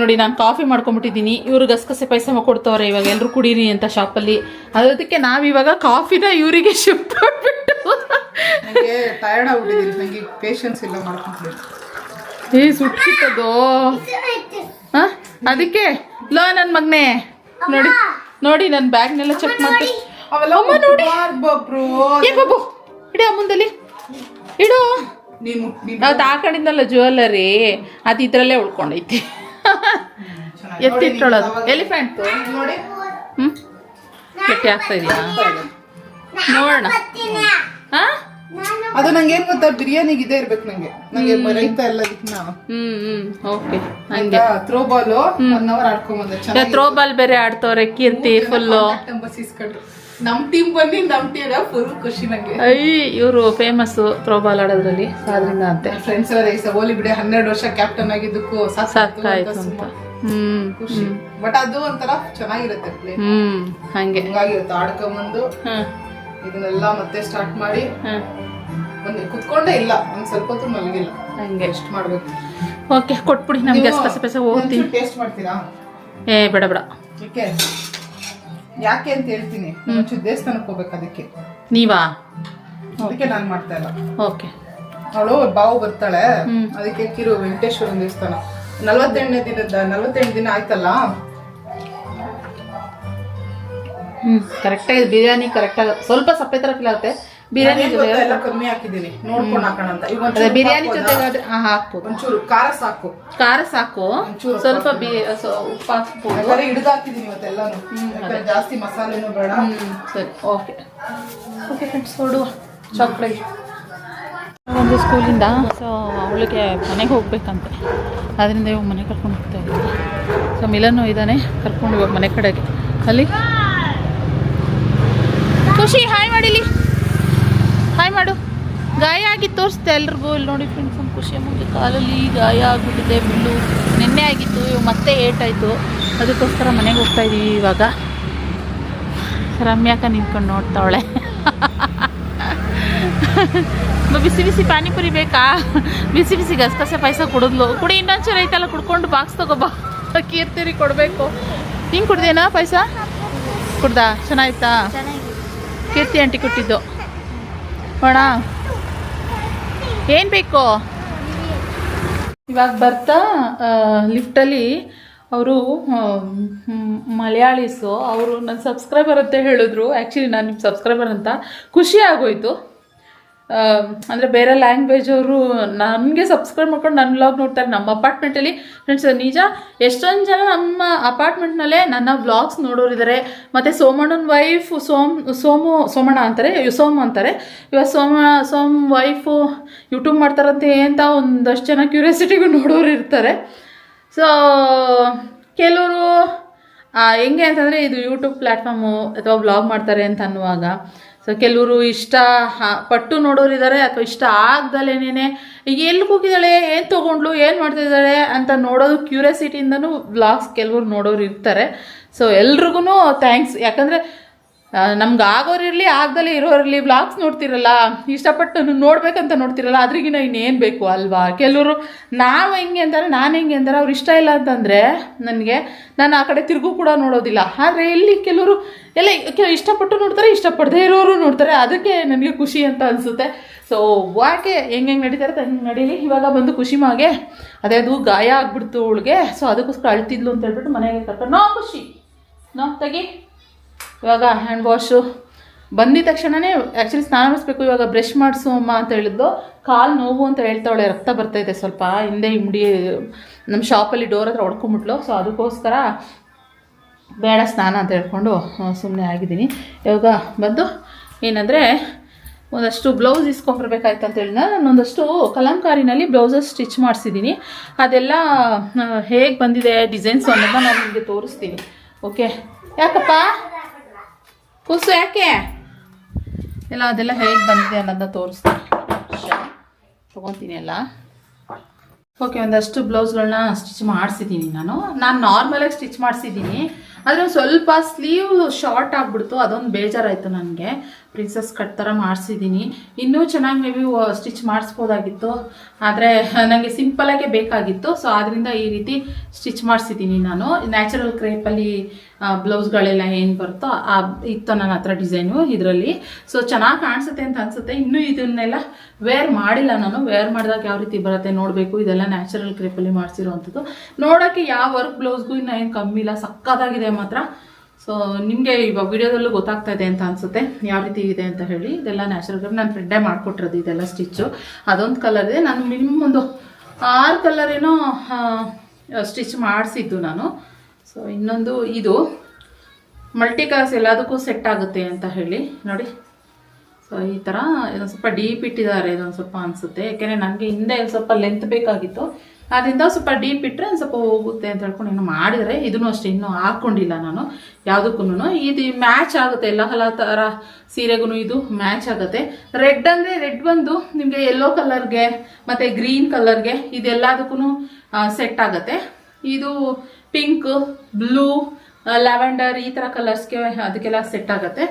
ನೋಡಿ, ನಾನು ಕಾಫಿ ಮಾಡ್ಕೊಂಡ್ಬಿಟ್ಟಿದ್ದೀನಿ. ಇವ್ರು ಗಸಗಸೆ ಪಾಯಸ ಕೊಡ್ತವ್ರೆ ಇವಾಗ, ಎಲ್ರು ಕುಡೀರಿ ಅಂತ ಶಾಪಲ್ಲಿ. ಅದಕ್ಕೆ ನಾವಿವಾಗ ಕಾಫಿನ ಇವರಿಗೆ ಶಿಫ್ಟ್ ಮಾಡ್ಬಿಟ್ಟು ಟಯರ್ಡ್ ಆಗ್ಬಿಟ್ಟಿದ್ದೀನಿ, ನಂಗೆ ಪೇಷನ್ಸ್ ಇಲ್ಲ ಮಾಡ್ಕೊಂಡ್ಬಿಟ್ಟು. ಸುಟ್ಟಿಟ್ಟದು ಅದಕ್ಕೆ ಲೋ ನನ್ನ ಮಗನೇ. ನೋಡಿ ನೋಡಿ, ನನ್ನ ಬ್ಯಾಗ್ನೆಲ್ಲ ಚೆಕ್ ಮಾಡಿ. ಅಮ್ಮ ನೋಡಿ ಏ ಬಾಬು, ಇಡೋ ಮುಂದಲ್ಲಿ ಇಡು. ನಾವು ತಾಕೊಂಡಿದ್ದಲ್ಲ ಜ್ಯುವೆಲ್ಲರಿ, ಅದು ಇದ್ರಲ್ಲೇ ಉಳ್ಕೊಂಡೈತಿ. ಎತ್ತಿಟ್ಟೊಳದು ಎಲಿಫೆಂಟ್. ನೋಡಿ ಗಟ್ಟಿ ಆಗ್ತಾ ಇದೆಯಾ ನೋಡೋಣ. ಹಾ ಅದು ನಂಗೆ ಏನ್ ಗೊತ್ತಾ, ಬಿರಿಯಾನಿಗೆ ಇದೇ ಇರ್ಬೇಕು ನಂಗೆ ರೈತ ಎಲ್ಲ ಓಕೆ. ಹಂಗೆ ಥ್ರೋ ಬಾಲ್ 1 hour ಆಡ್ಕೊಂಬಂದೆ. ಥ್ರೋ ಬಾಲ್ ಬೇರೆ ಆಡ್ತವ್ರೆ ಕೀರ್ತಿ ಫುಲ್ಲು. ನಮ್ ಟೀಮ್ ಬಂದು ನಮ್ ಟೀಮ್ ಫುಲ್ ಖುಷಿ ನಂಗೆ. ಇವರು ಫೇಮಸ್ ಥ್ರೋ ಬಾಲ್ ಆಡೋದ್ರಲ್ಲಿ, ಸಾದ್ರಿಂದ ಅಂತೆ. ಫ್ರೆಂಡ್ಸ್ ಎಲ್ಲ ಹೋಲಿ ಬಿಡಿ, 12 ವರ್ಷ ಕ್ಯಾಪ್ಟನ್ ಆಗಿದ್ದಕ್ಕೂ ಸಾಕಾಯ್ತು ಅಂತ. ಖುಷಿ. ಬಟ್ ಅದು ಒಂಥರ ಚೆನ್ನಾಗಿರುತ್ತೆ ಪ್ಲೇ. ಹಂಗೆ ಹಂಗಾಗಿರುತ್ತೆ. ಆಡ್ಕೊಂಬಂದು ಇದನ್ನೆಲ್ಲ ಮತ್ತೆ ಸ್ಟಾರ್ಟ್ ಮಾಡಿ ಕುತ್ಕೊಂಡೇ ಇಲ್ಲ, ಒಂದ್ ಸ್ವಲ್ಪ ಹೊತ್ತು ಮಲಗಿಲ್ಲ. ಹಂಗೆ ಎಷ್ಟು ಮಾಡ್ಬೇಕು. ಓಕೆ, ಕೊಟ್ಬಿಡಿ ನಮ್ಗೆ ಗಸಗಸೆ ಹೋಗ್ತೀನಿ. ಟೇಸ್ಟ್ ಮಾಡ್ತೀರಾ? ಬೇಡ ಬೇಡ. ಯಾಕೆ ಅಂತ ಹೇಳ್ತೀನಿ. ಒಂಚೂರು ದೇವಸ್ಥಾನಕ್ಕೆ ಹೋಗ್ಬೇಕು, ನೀವಾ? ಅದಕ್ಕೆ ನಾನ್ ಮಾಡ್ತಾ ಇಲ್ಲ. ಓಕೆ. ಅವಳು ಬಾವು ಬರ್ತಾಳೆ, ಅದಕ್ಕೆ ಕಿರು ವೆಂಕಟೇಶ್ವರ ದೇವಸ್ಥಾನ 48 ದಿನ ಆಯ್ತಲ್ಲ. ಕರೆಕ್ಟಾಗಿ ಬಿರಿಯಾನಿ ಕರೆಕ್ಟಾಗಿ ಸ್ವಲ್ಪ ಸಪ್ಪೆ ತರ ಫೀಲ್ ಆಗುತ್ತೆ. ಬಿರಿಯಾನಿ ಜೊತೆ ಎಲ್ಲ ಕಮ್ಮಿ ಹಾಕಿದೀನಿ, ನೋಡ್ಕೊಂಡು ಹಾಕೋಣ ಅಂತ. ಈಗ ಬಿರಿಯಾನಿ ಜೊತೆಗಾದ್ರೆ ಹಾಕ್ಬೋದು. ಒಂಚೂರು ಖಾರ ಸಾಕು, ಸ್ವಲ್ಪ ಉಪ್ಪು ಹಾಕ್ಬೋದು. ಹಿಡಿದು ಹಾಕಿದೀನಿ ಇವತ್ತೆಲ್ಲಾನು, ಜಾಸ್ತಿ ಮಸಾಲೆನೂ ಬೇಡ. ಸರಿ, ಓಕೆ ಓಕೆ ಫ್ರೆಂಡ್ಸ್, ಹೊರಡುವ ಚಾಕ್ಲೇಟ್. ಒಂದು ಸ್ಕೂಲಿಂದ ಸೊ ಅವಳಿಗೆ ಮನೆಗೆ ಹೋಗ್ಬೇಕಂತೆ, ಅದರಿಂದ ಇವಾಗ ಮನೆ ಕರ್ಕೊಂಡು ಹೋಗ್ತಾ ಇದ್ದೀನಿ. ಸೊ ಮಿಲನ್ನು ಇದ್ದಾನೆ, ಕರ್ಕೊಂಡು ಇವಾಗ ಮನೆ ಕಡೆಗೆ. ಅಲ್ಲಿ ಖುಷಿ ಹಾಯ್ ಮಾಡಿಲಿ, ಹಾಯ್ ಮಾಡು. ಗಾಯ ಆಗಿ ತೋರಿಸ್ತೆ ಎಲ್ರಿಗೂ. ಇಲ್ಲಿ ನೋಡಿ ಫ್ರೆಂಡ್ಸ್, ನಮ್ಮ ಖುಷಿ ಅಮ್ಮಂಗೆ ಕಾಲಲ್ಲಿ ಗಾಯ ಆಗಿಬಿಟ್ಟಿದೆ. ಬಿಲ್ಲು ನಿನ್ನೆ ಆಗಿತ್ತು, ಇವಾಗ ಮತ್ತೆ ಏಟಾಯಿತು. ಅದಕ್ಕೋಸ್ಕರ ಮನೆಗೆ ಹೋಗ್ತಾ ಇದ್ದೀವಿ ಇವಾಗ. ರಮ್ಯಾಕ ನಿಂತ್ಕೊಂಡು ನೋಡ್ತಾವಳೆ. ಬಿಸಿ ಬಿಸಿ ಪಾನಿಪುರಿ ಬೇಕಾ? ಬಿಸಿ ಬಿಸಿ ಗಸಗಸೆ ಪಾಯಸ ಕುಡಿದ್ಲು. ಕುಡಿ, ಇನ್ನೊಂಚೂರು ಐತಲ್ಲ, ಕುಡ್ಕೊಂಡು ಬಾಕ್ಸ್ ತಗೋಬಾ. ಕೀರ್ತಿರಿ ಕೊಡಬೇಕು. ಹಿಂಗೆ ಕುಡ್ದೇನಾ ಪಾಯಸ? ಕುಡ್ದಾ? ಚೆನ್ನಾಯ್ತಾ? ಕೀರ್ತಿ ಆಂಟಿ ಕೊಟ್ಟಿದ್ದು. ನೋಡ ಏನು ಬೇಕು? ಇವಾಗ ಬರ್ತಾ ಲಿಫ್ಟಲ್ಲಿ ಅವರು ಮಲಯಾಳೀಸು, ಅವರು ನನ್ನ ಸಬ್ಸ್ಕ್ರೈಬರ್ ಅಂತ ಹೇಳಿದ್ರು. ಆ್ಯಕ್ಚುಲಿ ನಾನು ನಿಮ್ಮ ಸಬ್ಸ್ಕ್ರೈಬರ್ ಅಂತ ಖುಷಿ ಆಗೋಯ್ತು. ಅಂದರೆ ಬೇರೆ ಲ್ಯಾಂಗ್ವೇಜ್ ಅವರು ನನಗೆ ಸಬ್ಸ್ಕ್ರೈಬ್ ಮಾಡ್ಕೊಂಡು ನನ್ನ ವ್ಲಾಗ್ ನೋಡ್ತಾರೆ. ನಮ್ಮ ಅಪಾರ್ಟ್ಮೆಂಟಲ್ಲಿ ಫ್ರೆಂಡ್ಸ್ ನಿಜ ಎಷ್ಟೊಂದು ಜನ ನಮ್ಮ ಅಪಾರ್ಟ್ಮೆಂಟ್ನಲ್ಲೇ ನನ್ನ ವ್ಲಾಗ್ಸ್ ನೋಡೋರಿದ್ದಾರೆ. ಮತ್ತು ಸೋಮಣ್ಣನ ವೈಫ್ ಸೋಮಣ್ಣ ಅಂತಾರೆ, ಸೋಮ್ ಅಂತಾರೆ. ಇವಾಗ ಸೋಮ್ ವೈಫು ಯೂಟ್ಯೂಬ್ ಮಾಡ್ತಾರಂತೆ ಅಂತ ಒಂದಷ್ಟು ಜನ ಕ್ಯೂರಿಯಾಸಿಟಿಗೂ ನೋಡೋರು ಇರ್ತಾರೆ. ಸೊ ಕೆಲವರು ಹೆಂಗೆ ಅಂತಂದರೆ ಇದು ಯೂಟ್ಯೂಬ್ ಪ್ಲ್ಯಾಟ್ಫಾರ್ಮು ಅಥವಾ ವ್ಲಾಗ್ ಮಾಡ್ತಾರೆ ಅಂತ ಅನ್ನುವಾಗ, ಸೊ ಕೆಲವರು ಇಷ್ಟ ಪಟ್ಟು ನೋಡೋರಿದ್ದಾರೆ, ಅಥವಾ ಇಷ್ಟ ಆಗ್ದಲೇನೇ ಈಗ ಎಲ್ಲಿ ಹೋಗಿದ್ದಾಳೆ, ಏನು ತೊಗೊಂಡ್ಲು, ಏನು ಮಾಡ್ತಿದ್ದಾಳೆ ಅಂತ ನೋಡೋದು ಕ್ಯೂರಿಯಾಸಿಟಿಯಿಂದನೂ ವ್ಲಾಗ್ಸ್ ಕೆಲವರು ನೋಡೋರು ಇರ್ತಾರೆ. ಸೊ ಎಲ್ರಿಗೂ ಥ್ಯಾಂಕ್ಸ್. ಯಾಕಂದರೆ ನಮ್ಗೆ ಆಗೋರಿರಲಿ ಆಗ್ದಲೇ ಇರೋರಿರಲಿ ವ್ಲಾಗ್ಸ್ ನೋಡ್ತಿರಲ್ಲ, ಇಷ್ಟಪಟ್ಟು ನೋಡ್ಬೇಕಂತ ನೋಡ್ತಿರಲ್ಲ, ಅದ್ರಿಗಿನ ಇನ್ನೇನು ಬೇಕು ಅಲ್ವಾ? ಕೆಲವರು ನಾವು ಹೆಂಗೆ ಅಂತಾರೆ, ನಾನು ಹೆಂಗೆ ಅಂತಾರೆ, ಅವ್ರು ಇಷ್ಟ ಇಲ್ಲ ಅಂತಂದರೆ ನನಗೆ ನಾನು ಆ ಕಡೆ ತಿರುಗು ಕೂಡ ನೋಡೋದಿಲ್ಲ. ಆದರೆ ಇಲ್ಲಿ ಕೆಲವರು ಎಲ್ಲ ಇಷ್ಟಪಟ್ಟು ನೋಡ್ತಾರೆ, ಇಷ್ಟಪಡದೇ ಇರೋರು ನೋಡ್ತಾರೆ. ಅದಕ್ಕೆ ನನಗೆ ಖುಷಿ ಅಂತ ಅನಿಸುತ್ತೆ. ಸೊ ಯಾಕೆ ಹೆಂಗೆ ನಡೀತಾರೆ ಹಂಗೆ ನಡೀಲಿ. ಇವಾಗ ಬಂದು ಖುಷಿ ಮಾಗೆ ಅದು ಗಾಯ ಆಗ್ಬಿಡ್ತು ಅವಳಿಗೆ. ಸೊ ಅದಕ್ಕೋಸ್ಕರ ಅಳ್ತಿದ್ಲು ಅಂತ ಹೇಳ್ಬಿಟ್ಟು ಮನೆಗೆ ಕರ್ಕೊಂಡು ನೋ ಖುಷಿ ನೋ ತೆಗಿ. ಇವಾಗ ಹ್ಯಾಂಡ್ ವಾಶು ಬಂದಿದ ತಕ್ಷಣವೇ ಆ್ಯಕ್ಚುಲಿ ಸ್ನಾನ ಮಾಡಿಸ್ಬೇಕು. ಇವಾಗ ಬ್ರಷ್ ಮಾಡಿಸು ಅಮ್ಮ ಅಂತ ಹೇಳಿದ್ದು. ಕಾಲು ನೋವು ಅಂತ ಹೇಳ್ತಾವಳೆ, ರಕ್ತ ಬರ್ತಾಯಿದೆ ಸ್ವಲ್ಪ. ಹಿಂದೆ ಇಮ್ಡಿ ನಮ್ಮ ಶಾಪಲ್ಲಿ ಡೋರ್ ಹತ್ರ ಹೊಡ್ಕೊಂಬಿಟ್ಲು. ಸೊ ಅದಕ್ಕೋಸ್ಕರ ಬೇಡ ಸ್ನಾನ ಅಂತ ಹೇಳ್ಕೊಂಡು ಸುಮ್ಮನೆ ಆಗಿದ್ದೀನಿ. ಇವಾಗ ಬಂದು ಏನಂದರೆ ಒಂದಷ್ಟು ಬ್ಲೌಸ್ ಇಸ್ಕೊಂಬರ್ಬೇಕಾಯ್ತು ಅಂತ ಹೇಳಿದ. ನಾನು ಒಂದಷ್ಟು ಕಲಂಕಾರಿನಲ್ಲಿ ಬ್ಲೌಸಸ್ ಸ್ಟಿಚ್ ಮಾಡಿಸಿದ್ದೀನಿ. ಅದೆಲ್ಲ ಹೇಗೆ ಬಂದಿದೆ ಡಿಸೈನ್ಸು ಅನ್ನೋದನ್ನ ನಾನು ನಿಮಗೆ ತೋರಿಸ್ತೀನಿ. ಓಕೆ, ಯಾಕಪ್ಪ ಕೂಸು ಯಾಕೆ ಎಲ್ಲ ಅದೆಲ್ಲ ಹೇಗೆ ಬಂದಿದೆ ಅನ್ನೋದನ್ನ ತೋರಿಸ್ತೀನಿ. ತೊಗೊತೀನಿ ಎಲ್ಲ. ಓಕೆ, ಒಂದಷ್ಟು ಬ್ಲೌಸ್ಗಳನ್ನ ಸ್ಟಿಚ್ ಮಾಡಿಸಿದ್ದೀನಿ. ನಾನು ನಾರ್ಮಲಾಗಿ ಸ್ಟಿಚ್ ಮಾಡಿಸಿದ್ದೀನಿ. ಆದರೆ ಒಂದು ಸ್ವಲ್ಪ ಸ್ಲೀವ್ ಶಾರ್ಟ್ ಆಗಿಬಿಡ್ತು, ಅದೊಂದು ಬೇಜಾರಾಯಿತು ನನಗೆ. ಪ್ರಿನ್ಸಸ್ ಕಟ್ ಥರ ಮಾಡಿಸಿದ್ದೀನಿ. ಇನ್ನೂ ಚೆನ್ನಾಗಿ ಮೇ ಬಿ ಸ್ಟಿಚ್ ಮಾಡಿಸ್ಬೋದಾಗಿತ್ತು, ಆದರೆ ನನಗೆ ಸಿಂಪಲಾಗೆ ಬೇಕಾಗಿತ್ತು. ಸೊ ಆದ್ದರಿಂದ ಈ ರೀತಿ ಸ್ಟಿಚ್ ಮಾಡಿಸಿದ್ದೀನಿ. ನಾನು ನ್ಯಾಚುರಲ್ ಕ್ರೇಪಲ್ಲಿ ಬ್ಲೌಸ್ಗಳೆಲ್ಲ ಏನು ಬರುತ್ತೋ ಇತ್ತು ನನ್ನ ಹತ್ರ ಡಿಸೈನು ಇದರಲ್ಲಿ. ಸೊ ಚೆನ್ನಾಗಿ ಕಾಣಿಸುತ್ತೆ ಅಂತ ಅನಿಸುತ್ತೆ. ಇನ್ನೂ ಇದನ್ನೆಲ್ಲ ವೇರ್ ಮಾಡಿಲ್ಲ ನಾನು. ವೇರ್ ಮಾಡಿದಾಗ ಯಾವ ರೀತಿ ಬರುತ್ತೆ ನೋಡಬೇಕು. ಇದೆಲ್ಲ ನ್ಯಾಚುರಲ್ ಕ್ರೇಪಲ್ಲಿ ಮಾಡಿಸಿರೋವಂಥದ್ದು. ನೋಡೋಕ್ಕೆ ಯಾವ ವರ್ಕ್ ಬ್ಲೌಸ್ಗೂ ಇನ್ನೂ ಏನು ಕಮ್ಮಿ ಇಲ್ಲ, ಸಕ್ಕತ್ತಾಗಿದೆ ಮಾತ್ರ. ಸೊ ನಿಮಗೆ ಇವಾಗ ವಿಡಿಯೋದಲ್ಲೂ ಗೊತ್ತಾಗ್ತಾ ಇದೆ ಅಂತ ಅನಿಸುತ್ತೆ ಯಾವ ರೀತಿ ಇದೆ ಅಂತ ಹೇಳಿ. ಇದೆಲ್ಲ ನ್ಯಾಚುರಲ್ ಕ್ರೇಪ್ ನಾನು ಫ್ರೆಂಡೇ ಮಾಡಿಕೊಟ್ಟಿರೋದು ಇದೆಲ್ಲ ಸ್ಟಿಚ್ಚು. ಅದೊಂದು ಕಲರ್ ಇದೆ. ನಾನು ಮಿನಿಮಮ್ ಒಂದು 6 ಕಲರ್ ಏನೋ ಸ್ಟಿಚ್ ಮಾಡಿಸಿದ್ದು ನಾನು. ಸೊ ಇನ್ನೊಂದು ಇದು ಮಲ್ಟಿ ಕಲರ್ಸ್ ಎಲ್ಲದಕ್ಕೂ ಸೆಟ್ ಆಗುತ್ತೆ ಅಂತ ಹೇಳಿ ನೋಡಿ. ಸೊ ಈ ಥರ ಇದೊಂದು ಸ್ವಲ್ಪ ಡೀಪ್ ಇಟ್ಟಿದ್ದಾರೆ, ಇದೊಂದು ಸ್ವಲ್ಪ ಅನಿಸುತ್ತೆ. ಯಾಕೆಂದರೆ ನನಗೆ ಹಿಂದೆ ಸ್ವಲ್ಪ ಲೆಂತ್ ಬೇಕಾಗಿತ್ತು, ಅದರಿಂದ ಸ್ವಲ್ಪ ಡೀಪ್ ಇಟ್ಟರೆ ಒಂದು ಸ್ವಲ್ಪ ಹೋಗುತ್ತೆ ಅಂತ ಹೇಳ್ಕೊಂಡು ಏನೋ ಮಾಡಿದರೆ. ಇದನ್ನು ಅಷ್ಟೇ ಇನ್ನೂ ಹಾಕ್ಕೊಂಡಿಲ್ಲ ನಾನು ಯಾವುದಕ್ಕೂ. ಇದು ಮ್ಯಾಚ್ ಆಗುತ್ತೆ ಎಲ್ಲ ಥರ ಸೀರೆಗೂ ಇದು ಮ್ಯಾಚ್ ಆಗುತ್ತೆ. ರೆಡ್ ಅಂದರೆ ರೆಡ್ ಬಂದು ನಿಮಗೆ ಯೆಲ್ಲೋ ಕಲರ್ಗೆ ಮತ್ತು ಗ್ರೀನ್ ಕಲರ್ಗೆ ಇದೆಲ್ಲದಕ್ಕೂ ಸೆಟ್ ಆಗುತ್ತೆ. ಇದು ಪಿಂಕ್, ಬ್ಲೂ, ಲ್ಯಾವೆಂಡರ್ ಈ ಥರ ಕಲರ್ಸ್ಗೆ ಅದಕ್ಕೆಲ್ಲ ಸೆಟ್ ಆಗುತ್ತೆ.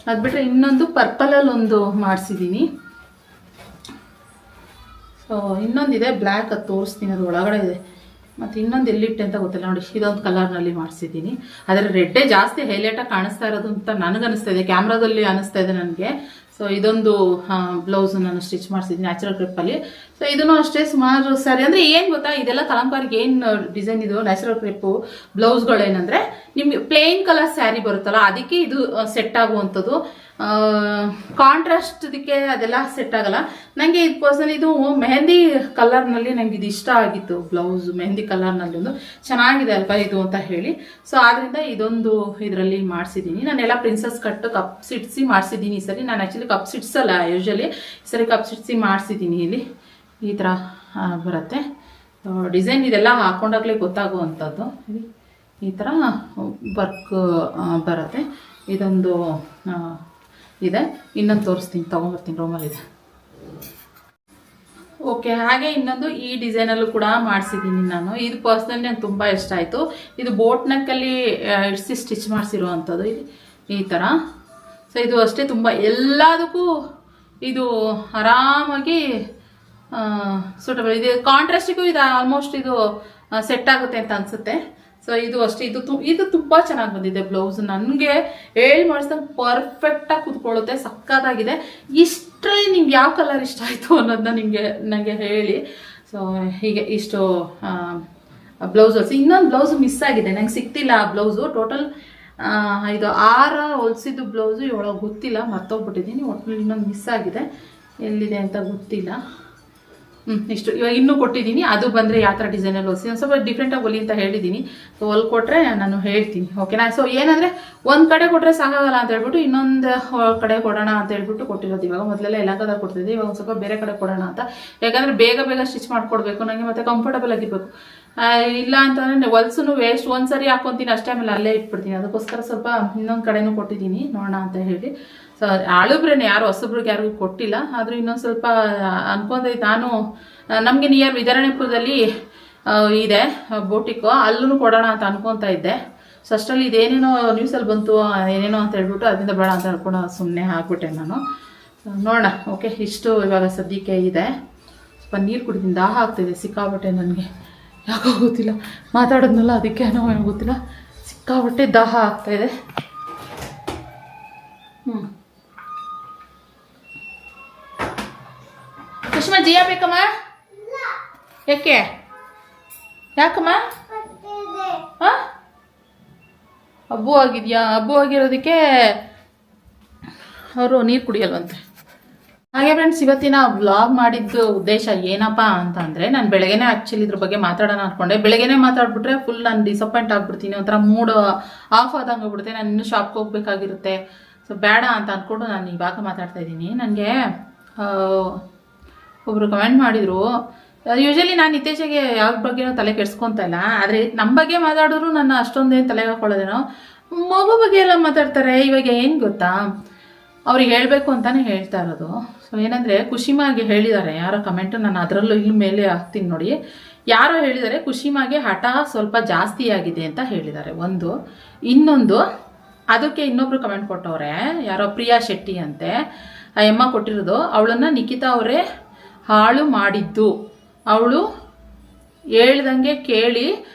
ಅದು ಬಿಟ್ಟರೆ ಇನ್ನೊಂದು ಪರ್ಪಲಲ್ಲಿ ಒಂದು ಮಾಡಿಸಿದ್ದೀನಿ. ಸೊ ಇನ್ನೊಂದಿದೆ ಬ್ಲ್ಯಾಕ್, ಅದು ತೋರಿಸ್ತೀನಿ, ಅದು ಒಳಗಡೆ ಇದೆ. ಮತ್ತು ಇನ್ನೊಂದು ಎಲ್ಲಿಟ್ಟೆ ಅಂತ ಗೊತ್ತಿಲ್ಲ ನೋಡಿ. ಇದೊಂದು ಕಲರ್ನಲ್ಲಿ ಮಾಡಿಸಿದ್ದೀನಿ. ಆದರೆ ರೆಡ್ಡೇ ಜಾಸ್ತಿ ಹೈಲೈಟಾಗಿ ಕಾಣಿಸ್ತಾ ಇರೋದು ಅಂತ ನನಗನ್ನಿಸ್ತಾ ಇದೆ, ಕ್ಯಾಮ್ರಾದಲ್ಲಿ ಅನ್ನಿಸ್ತಾ ಇದೆ ನನಗೆ. ಸೊ ಇದೊಂದು ಬ್ಲೌಸು ನಾನು ಸ್ಟಿಚ್ ಮಾಡಿಸಿದ್ದೀನಿ ನ್ಯಾಚುರಲ್ ಕ್ರೇಪಲ್ಲಿ. ಸೊ ಇದನ್ನು ಅಷ್ಟೇ ಸುಮಾರು ಸ್ಯಾರಿ ಅಂದರೆ ಏನು ಗೊತ್ತಾ, ಇದೆಲ್ಲ ಕಲಂಕಾರಿಗೆ ಏನು ಡಿಸೈನ್ ಇದು ನ್ಯಾಚುರಲ್ ಕ್ರೇಪು ಬ್ಲೌಸ್ಗಳೇನೆಂದರೆ ನಿಮಗೆ ಪ್ಲೇನ್ ಕಲರ್ ಸ್ಯಾರಿ ಬರುತ್ತಲ್ಲ ಅದಕ್ಕೆ ಇದು ಸೆಟ್ ಆಗುವಂಥದ್ದು. ಕಾಂಟ್ರಾಸ್ಟ್ ಇದಕ್ಕೆ ಅದೆಲ್ಲ ಸೆಟ್ ಆಗಲ್ಲ. ನನಗೆ ಇದು ಪರ್ಸನಲಿ ಇದು ಮೆಹಂದಿ ಕಲರ್ನಲ್ಲಿ ನನಗೆ ಇದು ಇಷ್ಟ ಆಗಿತ್ತು ಬ್ಲೌಸ್. ಮೆಹಂದಿ ಕಲರ್ನಲ್ಲಿ ಒಂದು ಚೆನ್ನಾಗಿದೆ ಅಲ್ವಾ ಇದು ಅಂತ ಹೇಳಿ. ಸೊ ಆದ್ದರಿಂದ ಇದೊಂದು ಇದರಲ್ಲಿ ಮಾಡಿಸಿದ್ದೀನಿ. ನಾನೆಲ್ಲ ಪ್ರಿನ್ಸಸ್ ಕಟ್ ಕಪ್ ಸಿಡ್ಸಿ ಮಾಡಿಸಿದ್ದೀನಿ ಈ ಸರಿ. ನಾನು ಆ್ಯಕ್ಚುಲಿ ಕಪ್ ಸಿಡ್ಸಲ್ಲ ಯೂಶ್ವಲಿ, ಈ ಸರಿ ಕಪ್ ಸಿಡ್ಸಿ ಮಾಡಿಸಿದ್ದೀನಿ. ಇಲ್ಲಿ ಈ ಥರ ಬರುತ್ತೆ ಡಿಸೈನ್. ಇದೆಲ್ಲ ಹಾಕೊಂಡಾಗಲೇ ಗೊತ್ತಾಗುವಂಥದ್ದು. ಈ ಥರ ವರ್ಕ್ ಬರುತ್ತೆ. ಇದೊಂದು ಇದೆ. ಇನ್ನೊಂದು ತೋರಿಸ್ತೀನಿ, ತೊಗೊಂಬರ್ತೀನಿ, ರೂಮಲ್ಲಿದೆ. ಓಕೆ, ಹಾಗೆ ಇನ್ನೊಂದು ಈ ಡಿಸೈನಲ್ಲೂ ಕೂಡ ಮಾಡಿಸಿದ್ದೀನಿ ನಾನು. ಇದು ಪರ್ಸ್ನಲಿ ನಂಗೆ ತುಂಬ ಇಷ್ಟ ಆಯಿತು. ಇದು ಬೋಟ್ ನೆಕ್ಕಲ್ಲಿ ಇಡಿಸಿ ಸ್ಟಿಚ್ ಮಾಡಿಸಿರುವಂಥದ್ದು ಈ ಥರ. ಸೊ ಇದು ಅಷ್ಟೇ ತುಂಬ ಎಲ್ಲದಕ್ಕೂ ಇದು ಆರಾಮಾಗಿ ಸೂಟಬಲ್. ಇದು ಕಾಂಟ್ರಾಸ್ಟಿಗೂ ಇದು ಆಲ್ಮೋಸ್ಟ್ ಇದು ಸೆಟ್ ಆಗುತ್ತೆ ಅಂತ ಅನಿಸುತ್ತೆ. ಸೊ ಇದು ಅಷ್ಟೇ, ಇದು ತುಂಬ ಚೆನ್ನಾಗಿ ಬಂದಿದೆ ಬ್ಲೌಸ್. ನನಗೆ ಹೇಳಿ ಮಾಡಿಸ್ದಂಗೆ ಪರ್ಫೆಕ್ಟಾಗಿ ಕೂತ್ಕೊಳ್ಳುತ್ತೆ, ಸಕ್ಕತ್ತಾಗಿದೆ. ಇಷ್ಟರಲ್ಲಿ ನಿಮ್ಗೆ ಯಾವ ಕಲರ್ ಇಷ್ಟ ಆಯಿತು ಅನ್ನೋದನ್ನ ನನಗೆ ಹೇಳಿ. ಸೊ ಹೀಗೆ ಇಷ್ಟು ಬ್ಲೌಸ್ ಹೊಲಿಸಿ. ಇನ್ನೊಂದು ಬ್ಲೌಸು ಮಿಸ್ ಆಗಿದೆ, ನಂಗೆ ಸಿಗ್ತಿಲ್ಲ ಆ ಬ್ಲೌಸು. ಟೋಟಲ್ ಇದು 6 ಹೊಲಿಸಿದ್ದು ಬ್ಲೌಸು ಇವಳಗೆ ಗೊತ್ತಿಲ್ಲ, ಮರ್ತೋಗ್ಬಿಟ್ಟಿದ್ದೀನಿ. ಒಟ್ಟಿನಲ್ಲಿ ಇನ್ನೊಂದು ಮಿಸ್ ಆಗಿದೆ, ಎಲ್ಲಿದೆ ಅಂತ ಗೊತ್ತಿಲ್ಲ. ಇಷ್ಟು ಇವಾಗ ಇನ್ನೂ ಕೊಟ್ಟಿದ್ದೀನಿ. ಅದು ಬಂದರೆ ಯಾವ ಥರ ಡಿಸೈನಲ್ಲಿ ಹೊಲಿಸಿ ಒಂದು ಸ್ವಲ್ಪ ಡಿಫ್ರೆಂಟಾಗಿ ಹೊಲಿ ಅಂತ ಹೇಳಿದ್ದೀನಿ. ಸೊ ಹೊಲ್ಕೊಟ್ರೆ ನಾನು ಹೇಳ್ತೀನಿ, ಓಕೆನಾ. ಸೊ ಏನಂದರೆ ಒಂದು ಕಡೆ ಕೊಟ್ಟರೆ ಸಾಕಾಗಲ್ಲ ಅಂತ ಹೇಳ್ಬಿಟ್ಟು ಇನ್ನೊಂದು ಕಡೆ ಕೊಡೋಣ ಅಂತ ಹೇಳ್ಬಿಟ್ಟು ಕೊಟ್ಟಿರೋದು. ಇವಾಗ ಮೊದಲೆಲ್ಲ ಎಲ್ಲ ಕಡೆ ಕೊಡ್ತಿದ್ದೆ, ಇವಾಗ ಒಂದು ಸ್ವಲ್ಪ ಬೇರೆ ಕಡೆ ಕೊಡೋಣ ಅಂತ. ಯಾಕಂದರೆ ಬೇಗ ಸ್ಟಿಚ್ ಮಾಡಿಕೊಡ್ಬೇಕು ನನಗೆ, ಮತ್ತು ಕಂಫರ್ಟಬಲ್ ಆಗಿರಬೇಕು. ಇಲ್ಲ ಅಂತಂದರೆ ಹೊಲ್ಸು ವೇಸ್ಟ್, ಒಂದು ಸರಿ ಹಾಕ್ಕೊತೀನಿ ಅಷ್ಟೇ, ಆಮೇಲೆ ಅಲ್ಲೇ ಇಟ್ಬಿಡ್ತೀನಿ. ಅದಕ್ಕೋಸ್ಕರ ಸ್ವಲ್ಪ ಇನ್ನೊಂದು ಕಡೆನೂ ಕೊಟ್ಟಿದ್ದೀನಿ, ನೋಡೋಣ ಅಂತ ಹೇಳಿ. ಸೊ ಅಳುಬ್ರೇನೆ, ಯಾರು ಹೊಸಬ್ರಿಗೆ ಯಾರಿಗೂ ಕೊಟ್ಟಿಲ್ಲ. ಆದರೂ ಇನ್ನೊಂದು ಸ್ವಲ್ಪ ಅನ್ಕೊಂಡೈತೆ ನಾನು. ನಮಗೆ ನಿಯರ್ ವಿತರಣೆಪುರದಲ್ಲಿ ಇದೆ ಬೋಟಿಕ್ಕು, ಅಲ್ಲೂ ಕೊಡೋಣ ಅಂತ ಅನ್ಕೊತಾ ಇದ್ದೆ. ಸೊ ಅಷ್ಟರಲ್ಲಿ ಇದೇನೇನೋ ನ್ಯೂಸಲ್ಲಿ ಬಂತು ಏನೇನೋ ಅಂತ ಹೇಳ್ಬಿಟ್ಟು ಅದರಿಂದ ಬೇಡ ಅಂತ ಹೇಳ್ಕೊಂಡು ಸುಮ್ಮನೆ ಹಾಕ್ಬಿಟ್ಟೆ ನಾನು. ನೋಡೋಣ. ಓಕೆ, ಇಷ್ಟು ಇವಾಗ ಸದ್ಯಕ್ಕೆ ಇದೆ. ಸ್ವಲ್ಪ ನೀರು ಕುಡಿತೀನಿ, ದಾಹ ಆಗ್ತಾಯಿದೆ ಸಿಕ್ಕಾಬಟ್ಟೆ. ನನಗೆ ಯಾಕೋ ಗೊತ್ತಿಲ್ಲ, ಮಾತಾಡೋದ್ನಲ್ಲ ಅದಕ್ಕೆ ಏನೋ ಗೊತ್ತಿಲ್ಲ, ಸಿಕ್ಕಾಬಟ್ಟೆ ದಾಹ ಆಗ್ತಾಯಿದೆ. ಕುಸುಮ ಜಿಯಾ ಬೇಕಮ್ಮ? ಯಾಕಮ್ಮ? ಹಬ್ಬು ಆಗಿದೆಯಾ? ಹಬ್ಬು ಆಗಿರೋದಕ್ಕೆ ಅವರು ನೀರು ಕುಡಿಯಲ್ವಂತೆ. ಹಾಗೆ ಫ್ರೆಂಡ್ಸ್, ಇವತ್ತಿನ ವ್ಲಾಗ್ ಮಾಡಿದ್ದು ಉದ್ದೇಶ ಏನಪ್ಪ ಅಂತ ಅಂದರೆ, ನಾನು ಬೆಳಗ್ಗೆನೇ ಆ್ಯಕ್ಚುಲಿ ಇದ್ರ ಬಗ್ಗೆ ಮಾತಾಡೋಣ ಅಂದ್ಕೊಂಡೆ. ಬೆಳಗ್ಗೆನೇ ಮಾತಾಡ್ಬಿಟ್ರೆ ಫುಲ್ ನಾನು ಡಿಸಪಾಯಿಂಟ್ ಆಗಿಬಿಡ್ತೀನಿ, ಒಂಥರ ಮೂಡ್ ಆಫ್ ಆದಂಗೆ ಹೋಗ್ಬಿಡುತ್ತೆ. ನಾನು ಇನ್ನೂ ಶಾಪ್ಗೆ ಹೋಗ್ಬೇಕಾಗಿರುತ್ತೆ. ಸೊ ಬೇಡ ಅಂತ ಅಂದ್ಕೊಂಡು ನಾನು ಇವಾಗ ಮಾತಾಡ್ತಾ ಇದ್ದೀನಿ. ನನಗೆ ಒಬ್ಬರು ಕಮೆಂಟ್ ಮಾಡಿದರು. ಯೂಶಲಿ ನಾನು ಇತ್ತೀಚೆಗೆ ಯಾವ ಬಗ್ಗೆನೋ ತಲೆ ಕೆಡ್ಸ್ಕೊತಾ ಇಲ್ಲ, ಆದರೆ ನಮ್ಮ ಬಗ್ಗೆ ಮಾತಾಡಿದ್ರು ನನ್ನ ಅಷ್ಟೊಂದೇನು ತಲೆಗೆ ಹಾಕೊಳ್ಳೋದೇನೋ. ಮಗು ಬಗ್ಗೆ ಎಲ್ಲ ಮಾತಾಡ್ತಾರೆ. ಇವಾಗ ಏನು ಗೊತ್ತಾ, ಅವ್ರಿಗೆ ಹೇಳಬೇಕು ಅಂತಲೇ ಹೇಳ್ತಾ ಇರೋದು. ಸೊ ಏನಂದರೆ, ಖುಷಿಮಾಗೆ ಹೇಳಿದ್ದಾರೆ ಯಾರೋ ಕಮೆಂಟು, ನಾನು ಅದರಲ್ಲೂ ಇಲ್ಲಿ ಮೇಲೆ ಹಾಕ್ತೀನಿ ನೋಡಿ. ಯಾರೋ ಹೇಳಿದ್ದಾರೆ ಖುಷಿಮಾಗೆ ಹಠ ಸ್ವಲ್ಪ ಜಾಸ್ತಿ ಆಗಿದೆ ಅಂತ ಹೇಳಿದ್ದಾರೆ ಒಂದು. ಇನ್ನೊಂದು, ಅದಕ್ಕೆ ಇನ್ನೊಬ್ರು ಕಮೆಂಟ್ ಕೊಟ್ಟವ್ರೆ, ಯಾರೋ ಪ್ರಿಯಾ ಶೆಟ್ಟಿ ಅಂತೆ ಆ ಅಮ್ಮ ಕೊಟ್ಟಿರೋದು. ಅವಳನ್ನು ನಿಖಿತಾ ಅವರೇ ಹಾಳು ಮಾಡಿದ್ದು. ಅವಳು ಹೇಳ್ದಂಗೆ ಕೇಳಿ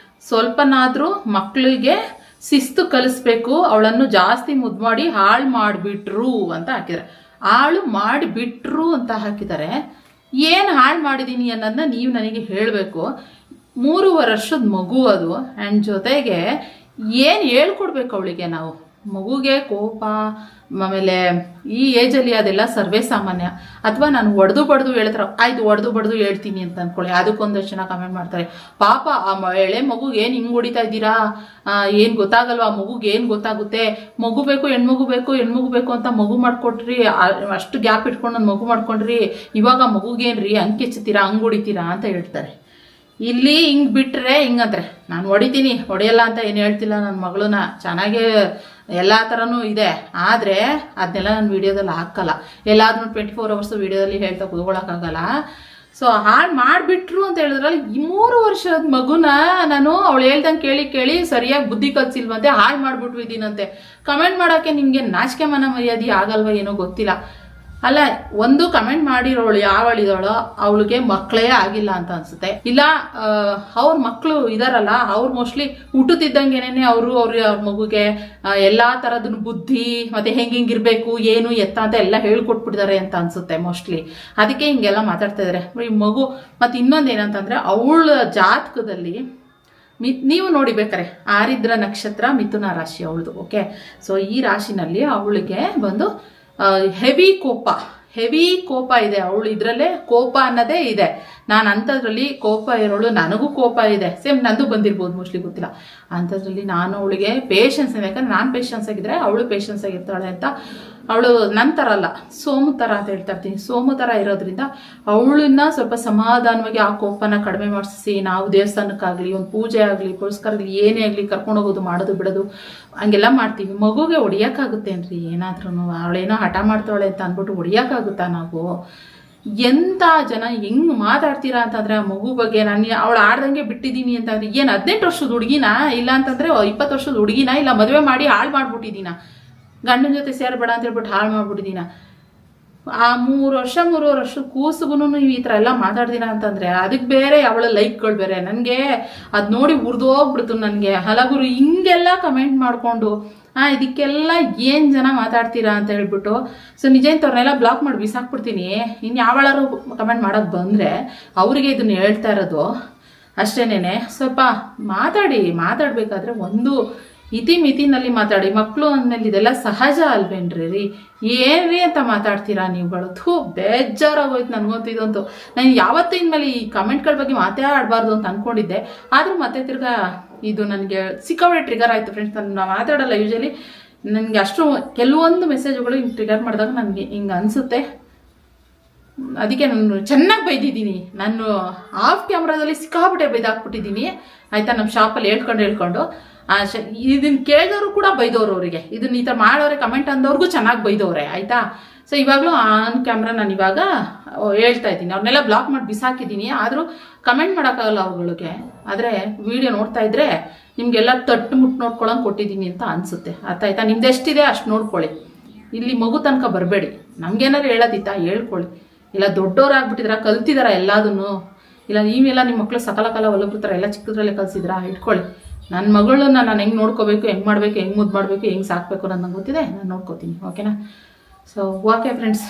ಸ್ವಲ್ಪನಾದರೂ ಮಕ್ಕಳಿಗೆ ಶಿಸ್ತು ಕಲಿಸ್ಬೇಕು, ಅವಳನ್ನು ಜಾಸ್ತಿ ಮುದ್ದು ಮಾಡಿ ಹಾಳು ಮಾಡಿಬಿಟ್ರು ಅಂತ ಹಾಕಿದ್ದಾರೆ. ಹಾಳು ಮಾಡಿಬಿಟ್ರು ಅಂತ ಹಾಕಿದ್ದಾರೆ. ಏನು ಹಾಳು ಮಾಡಿದ್ದೀನಿ ಅನ್ನೋದನ್ನ ನೀವು ನನಗೆ ಹೇಳಬೇಕು. 3 ವರ್ಷದ ಮಗು ಅದು. ಆ್ಯಂಡ್ ಜೊತೆಗೆ ಏನು ಹೇಳ್ಕೊಡ್ಬೇಕು ಅವಳಿಗೆ ನಾವು? ಮಗುಗೆ ಕೋಪ, ಆಮೇಲೆ ಈ ಏಜಲ್ಲಿ ಅದೆಲ್ಲ ಸರ್ವೇ ಸಾಮಾನ್ಯ. ಅಥವಾ ನಾನು ಹೊಡೆದು ಬಡ್ದು ಹೇಳ್ತಾರೆ, ಆಯ್ತು ಹೊಡೆದು ಬಡ್ದು ಹೇಳ್ತೀನಿ ಅಂತ ಅಂದ್ಕೊಳ್ಳಿ, ಅದಕ್ಕೊಂದಷ್ಟು ಜನ ಕಮೆಂಟ್ ಮಾಡ್ತಾರೆ. ಪಾಪ ಆ ಎಳೆ ಮಗುಗೆ ಏನು ಹಿಂಗೆ ಹೊಡಿತಾ ಇದ್ದೀರಾ, ಏನು ಗೊತ್ತಾಗಲ್ವಾ? ಮಗುಗೆ ಏನು ಗೊತ್ತಾಗುತ್ತೆ? ಮಗು ಬೇಕು, ಹೆಣ್ಮಗು ಬೇಕು ಅಂತ ಮಗು ಮಾಡ್ಕೊಟ್ರಿ, ಅಷ್ಟು ಗ್ಯಾಪ್ ಇಟ್ಕೊಂಡು ಒಂದು ಮಗು ಮಾಡ್ಕೊಂಡ್ರಿ, ಇವಾಗ ಮಗುಗೇನ್ರಿ ಹಂಗೆ ಹೆಚ್ಚುತ್ತೀರಾ, ಹಂಗೆ ಹೊಡಿತೀರಾ ಅಂತ ಹೇಳ್ತಾರೆ. ಇಲ್ಲಿ ಹಿಂಗೆ ಬಿಟ್ಟರೆ ಹಿಂಗಂದ್ರೆ, ನಾನು ಹೊಡಿತೀನಿ, ಹೊಡೆಯಲ್ಲ ಅಂತ ಏನು ಹೇಳ್ತಿಲ್ಲ. ನನ್ನ ಮಗಳನ್ನ ಚೆನ್ನಾಗೇ ಎಲ್ಲ ಥರನೂ ಇದೆ, ಆದರೆ ಅದನ್ನೆಲ್ಲ ನಾನು ವೀಡಿಯೋದಲ್ಲಿ ಹಾಕಲ್ಲ. ಎಲ್ಲಾದ್ರೂ 24 hours ವೀಡಿಯೋದಲ್ಲಿ ಹೇಳ್ತಾ ಕೂತ್ಕೊಳ್ಳೋಕ್ಕಾಗಲ್ಲ. ಸೊ ಹಾಳು ಮಾಡಿಬಿಟ್ರು ಅಂತ ಹೇಳಿದ್ರಲ್ಲಿ, ಈ 3 ವರ್ಷದ ಮಗುನ ನಾನು ಅವಳು ಹೇಳ್ದಂಗೆ ಕೇಳಿ ಸರಿಯಾಗಿ ಬುದ್ಧಿ ಕಲಿಸಿಲ್ವಂತೆ, ಹಾಳು ಮಾಡಿಬಿಟ್ಟಿದ್ದೀನಂತೆ. ಕಮೆಂಟ್ ಮಾಡೋಕ್ಕೆ ನಿಮಗೆ ನಾಚಿಕೆ ಮನ ಮರ್ಯಾದೆ ಆಗಲ್ವ ಏನೋ ಗೊತ್ತಿಲ್ಲ. ಅಲ್ಲ, ಒಂದು ಕಮೆಂಟ್ ಮಾಡಿರೋಳು ಯಾವಳಿದಾಳೋ ಅವಳಿಗೆ ಮಕ್ಕಳೇ ಆಗಿಲ್ಲ ಅಂತ ಅನ್ಸುತ್ತೆ. ಇಲ್ಲ ಅವ್ರ ಮಕ್ಕಳು ಇದಾರಲ್ಲ, ಅವ್ರು ಮೋಸ್ಟ್ಲಿ ಹುಟ್ಟುತ್ತಿದ್ದಂಗೆನೇ ಅವ್ರ ಮಗುಗೆ ಎಲ್ಲ ಥರದನ್ನು ಬುದ್ಧಿ ಮತ್ತು ಹೆಂಗಿರ್ಬೇಕು ಏನು ಎತ್ತ ಅಂತ ಎಲ್ಲ ಹೇಳ್ಕೊಟ್ಬಿಟ್ಟಿದ್ದಾರೆ ಅಂತ ಅನ್ಸುತ್ತೆ ಮೋಸ್ಟ್ಲಿ. ಅದಕ್ಕೆ ಹಿಂಗೆಲ್ಲ ಮಾತಾಡ್ತಾ ಇದ್ದಾರೆ ಈ ಮಗು. ಮತ್ತು ಇನ್ನೊಂದು ಏನಂತಂದರೆ, ಅವಳ ಜಾತಕದಲ್ಲಿ ನೀವು ನೋಡಿ ಬೇಕಾರೆ ಆರಿದ್ರ ನಕ್ಷತ್ರ ಮಿಥುನ ರಾಶಿ ಅವಳದು. ಓಕೆ, ಸೊ ಈ ರಾಶಿನಲ್ಲಿ ಅವಳಿಗೆ ಬಂದು ಹೆವಿ ಕೋಪ ಇದೆ. ಅವಳು ಇದರಲ್ಲೇ ಕೋಪ ಅನ್ನೋದೇ ಇದೆ. ನಾನು ಅಂಥದ್ರಲ್ಲಿ ಕೋಪ ಇರೋಳು, ನನಗೂ ಕೋಪ ಇದೆ, ಸೇಮ್ ನಂದು ಬಂದಿರ್ಬೋದು ಮೋಸ್ಟ್ಲಿ, ಗೊತ್ತಿಲ್ಲ. ಅಂಥದ್ರಲ್ಲಿ ನಾನು ಅವಳಿಗೆ ಪೇಷನ್ಸ್ ಇದೆ, ಯಾಕಂದ್ರೆ ನಾನು ಪೇಷನ್ಸ್ ಆಗಿದ್ರೆ ಅವಳು ಪೇಷನ್ಸ್ ಆಗಿರ್ತಾಳೆ ಅಂತ. ಅವಳು ನನ್ನ ಥರ ಅಲ್ಲ, ಸೋಮು ಥರ ಅಂತ ಹೇಳ್ತಾ ಇರ್ತೀನಿ. ಸೋಮು ಥರ ಇರೋದ್ರಿಂದ ಅವಳನ್ನ ಸ್ವಲ್ಪ ಸಮಾಧಾನವಾಗಿ ಆ ಕೋಪನ ಕಡಿಮೆ ಮಾಡಿಸಿ, ನಾವು ದೇವಸ್ಥಾನಕ್ಕಾಗಲಿ, ಒಂದು ಪೂಜೆ ಆಗಲಿ, ಪುರಸ್ಕಾರ ಆಗಲಿ, ಏನೇ ಆಗಲಿ ಕರ್ಕೊಂಡು ಹೋಗೋದು, ಮಾಡೋದು, ಬಿಡೋದು ಹಂಗೆಲ್ಲ ಮಾಡ್ತೀವಿ. ಮಗುಗೆ ಹೊಡಿಯೋಕ್ಕಾಗುತ್ತೇನ್ರಿ ಏನಾದ್ರೂ? ಅವಳೇನೋ ಹಠ ಮಾಡ್ತಾಳೆ ಅಂತ ಅಂದ್ಬಿಟ್ಟು ಹೊಡಿಯೋಕ್ಕಾಗುತ್ತಾ ನಾವು? ಎಂಥ ಜನ ಹೆಂಗೆ ಮಾತಾಡ್ತೀರಾ ಅಂತಂದರೆ ಆ ಮಗು ಬಗ್ಗೆ. ನಾನು ಅವಳು ಆಡ್ದಂಗೆ ಬಿಟ್ಟಿದ್ದೀನಿ ಅಂತಂದರೆ ಏನು 18 ವರ್ಷದ ಹುಡುಗಿನ, ಇಲ್ಲ ಅಂತಂದರೆ 20 ವರ್ಷದ ಹುಡುಗಿನ, ಇಲ್ಲ ಮದುವೆ ಮಾಡಿ ಹಾಳು ಮಾಡ್ಬಿಟ್ಟಿದ್ದೀನ, ಗಂಡನ ಜೊತೆ ಸೇರಬೇಡ ಅಂತ ಹೇಳ್ಬಿಟ್ಟು ಹಾಳು ಮಾಡ್ಬಿಟ್ಟಿದ್ದೀನ. ಆ 3 ವರ್ಷ ಕೂಸುಗೂ ನೀವು ಈ ಥರ ಎಲ್ಲ ಮಾತಾಡ್ತೀರಾ ಅಂತಂದರೆ ಅದಕ್ಕೆ ಬೇರೆ ಅವಳ ಲೈಕ್ಗಳು ಬೇರೆ. ನನಗೆ ಅದು ನೋಡಿ ಉರಿದೋಗ್ಬಿಡ್ತು ನನಗೆ. ಹಲಗುರು ಹಿಂಗೆಲ್ಲ ಕಮೆಂಟ್ ಮಾಡಿಕೊಂಡು ಇದಕ್ಕೆಲ್ಲ ಏನು ಜನ ಮಾತಾಡ್ತೀರಾ ಅಂತ ಹೇಳ್ಬಿಟ್ಟು, ಸೊ ನಿಜ ಇಂಥವ್ರನ್ನೆಲ್ಲ ಬ್ಲಾಕ್ ಮಾಡಿ ಬಿಸಾಕ್ಬಿಡ್ತೀನಿ. ಇನ್ನು ಯಾವಳಾರು ಕಮೆಂಟ್ ಮಾಡೋಕ್ಕೆ ಬಂದರೆ ಅವರಿಗೆ ಇದನ್ನು ಹೇಳ್ತಾ ಇರೋದು ಅಷ್ಟೇನೆ. ಸ್ವಲ್ಪ ಮಾತಾಡಬೇಕಾದ್ರೆ ಒಂದು ಮಿತಿನಲ್ಲಿ ಮಾತಾಡಿ. ಮಕ್ಕಳು ಅಂದಮೇಲೆ ಇದೆಲ್ಲ ಸಹಜ ಅಲ್ವೇನ್ರಿ ರೀ? ಏನ್ರಿ ಅಂತ ಮಾತಾಡ್ತೀರಾ ನೀವುಗಳು? ಬೇಜಾರಾಗೋಯ್ತು ನನಗಂತೂ ಇದಂತೂ. ನಾನು ಯಾವತ್ತೂ ಇನ್ಮೇಲೆ ಈ ಕಮೆಂಟ್ಗಳ ಬಗ್ಗೆ ಮಾತಾಡಬಾರ್ದು ಅಂತ ಅಂದ್ಕೊಂಡಿದ್ದೆ, ಆದರೂ ಮತ್ತೆ ತಿರ್ಗಾ ಇದು ನನಗೆ ಸಿಕ್ಕಾಪಟ್ಟೆ ಟ್ರಿಗರ್ ಆಯಿತು ಫ್ರೆಂಡ್ಸ್. ನಾನು ಮಾತಾಡಲ್ಲ ಯೂಶಲಿ, ನನಗೆ ಅಷ್ಟು ಕೆಲವೊಂದು ಮೆಸೇಜ್ಗಳು ಹಿಂಗೆ ಟ್ರಿಗರ್ ಮಾಡಿದಾಗ ನನಗೆ ಹಿಂಗೆ ಅನಿಸುತ್ತೆ. ಅದಕ್ಕೆ ನಾನು ಚೆನ್ನಾಗಿ ಬೈದಿದ್ದೀನಿ. ನಾನು ಆಫ್ ಕ್ಯಾಮ್ರಾದಲ್ಲಿ ಸಿಕ್ಕಾಪಟ್ಟೆ ಬೈದಾಕ್ಬಿಟ್ಟಿದ್ದೀನಿ ಆಯಿತಾ. ನಮ್ಮ ಶಾಪಲ್ಲಿ ಹೇಳ್ಕೊಂಡು ಇದನ್ನು ಕೇಳಿದವರು ಕೂಡ ಬೈದವ್ರು, ಅವರಿಗೆ ಇದನ್ನ ಈ ಥರ ಮಾಡೋರೆ ಕಮೆಂಟ್ ಅಂದವ್ರಿಗೂ ಚೆನ್ನಾಗಿ ಬೈದವ್ರೆ ಆಯಿತಾ. ಸೊ ಇವಾಗಲೂ ಆನ್ ಕ್ಯಾಮ್ರಾ ನಾನು ಇವಾಗ ಹೇಳ್ತಾ ಇದ್ದೀನಿ, ಅವ್ರನ್ನೆಲ್ಲ ಬ್ಲಾಕ್ ಮಾಡಿ ಬಿಸಾಕಿದ್ದೀನಿ. ಆದರೂ ಕಮೆಂಟ್ ಮಾಡೋಕ್ಕಾಗಲ್ಲ ಅವುಗಳಿಗೆ. ಆದರೆ ವಿಡಿಯೋ ನೋಡ್ತಾ ಇದ್ರೆ ನಿಮಗೆಲ್ಲ ತಟ್ಟು ಮುಟ್ಟು ನೋಡ್ಕೊಳ್ಳೋಂಗೆ ಕೊಟ್ಟಿದ್ದೀನಿ ಅಂತ ಅನಿಸುತ್ತೆ. ಅರ್ಥ ಆಯ್ತಾ? ನಿಮ್ದು ಎಷ್ಟಿದೆ ಅಷ್ಟು ನೋಡ್ಕೊಳ್ಳಿ. ಇಲ್ಲಿ ಮಗು ತನಕ ಬರಬೇಡಿ. ನಮಗೇನಾದ್ರು ಹೇಳೋದಿತ್ತಾ ಹೇಳ್ಕೊಳ್ಳಿ. ಇಲ್ಲ ದೊಡ್ಡವರಾಗ್ಬಿಟ್ಟಿದ್ರ, ಕಲ್ತಿದಾರ ಎಲ್ಲದನ್ನು, ಇಲ್ಲ ನೀವೆಲ್ಲ ನಿಮ್ಮ ಮಕ್ಕಳು ಸಕಲ ಒಲಬಿಡ್ತಾರ, ಎಲ್ಲ ಚಿಕ್ಕದ್ರಲ್ಲೇ ಕಲಿಸಿದ್ರಾ, ಇಟ್ಕೊಳ್ಳಿ. ನನ್ನ ಮಗಳನ್ನ ನಾನು ಹೆಂಗೆ ನೋಡ್ಕೋಬೇಕು, ಹೆಂಗೆ ಮಾಡಬೇಕು, ಹೆಂಗೆ ಮುದ್ದು ಮಾಡಬೇಕು, ಹೆಂಗೆ ಸಾಕಬೇಕು ಅನ್ನೋದು ನಂಗೆ ಗೊತ್ತಿದೆ, ನಾನು ನೋಡ್ಕೋತೀನಿ. ಓಕೆನಾ? ಸೊ ಓಕೆ ಫ್ರೆಂಡ್ಸ್,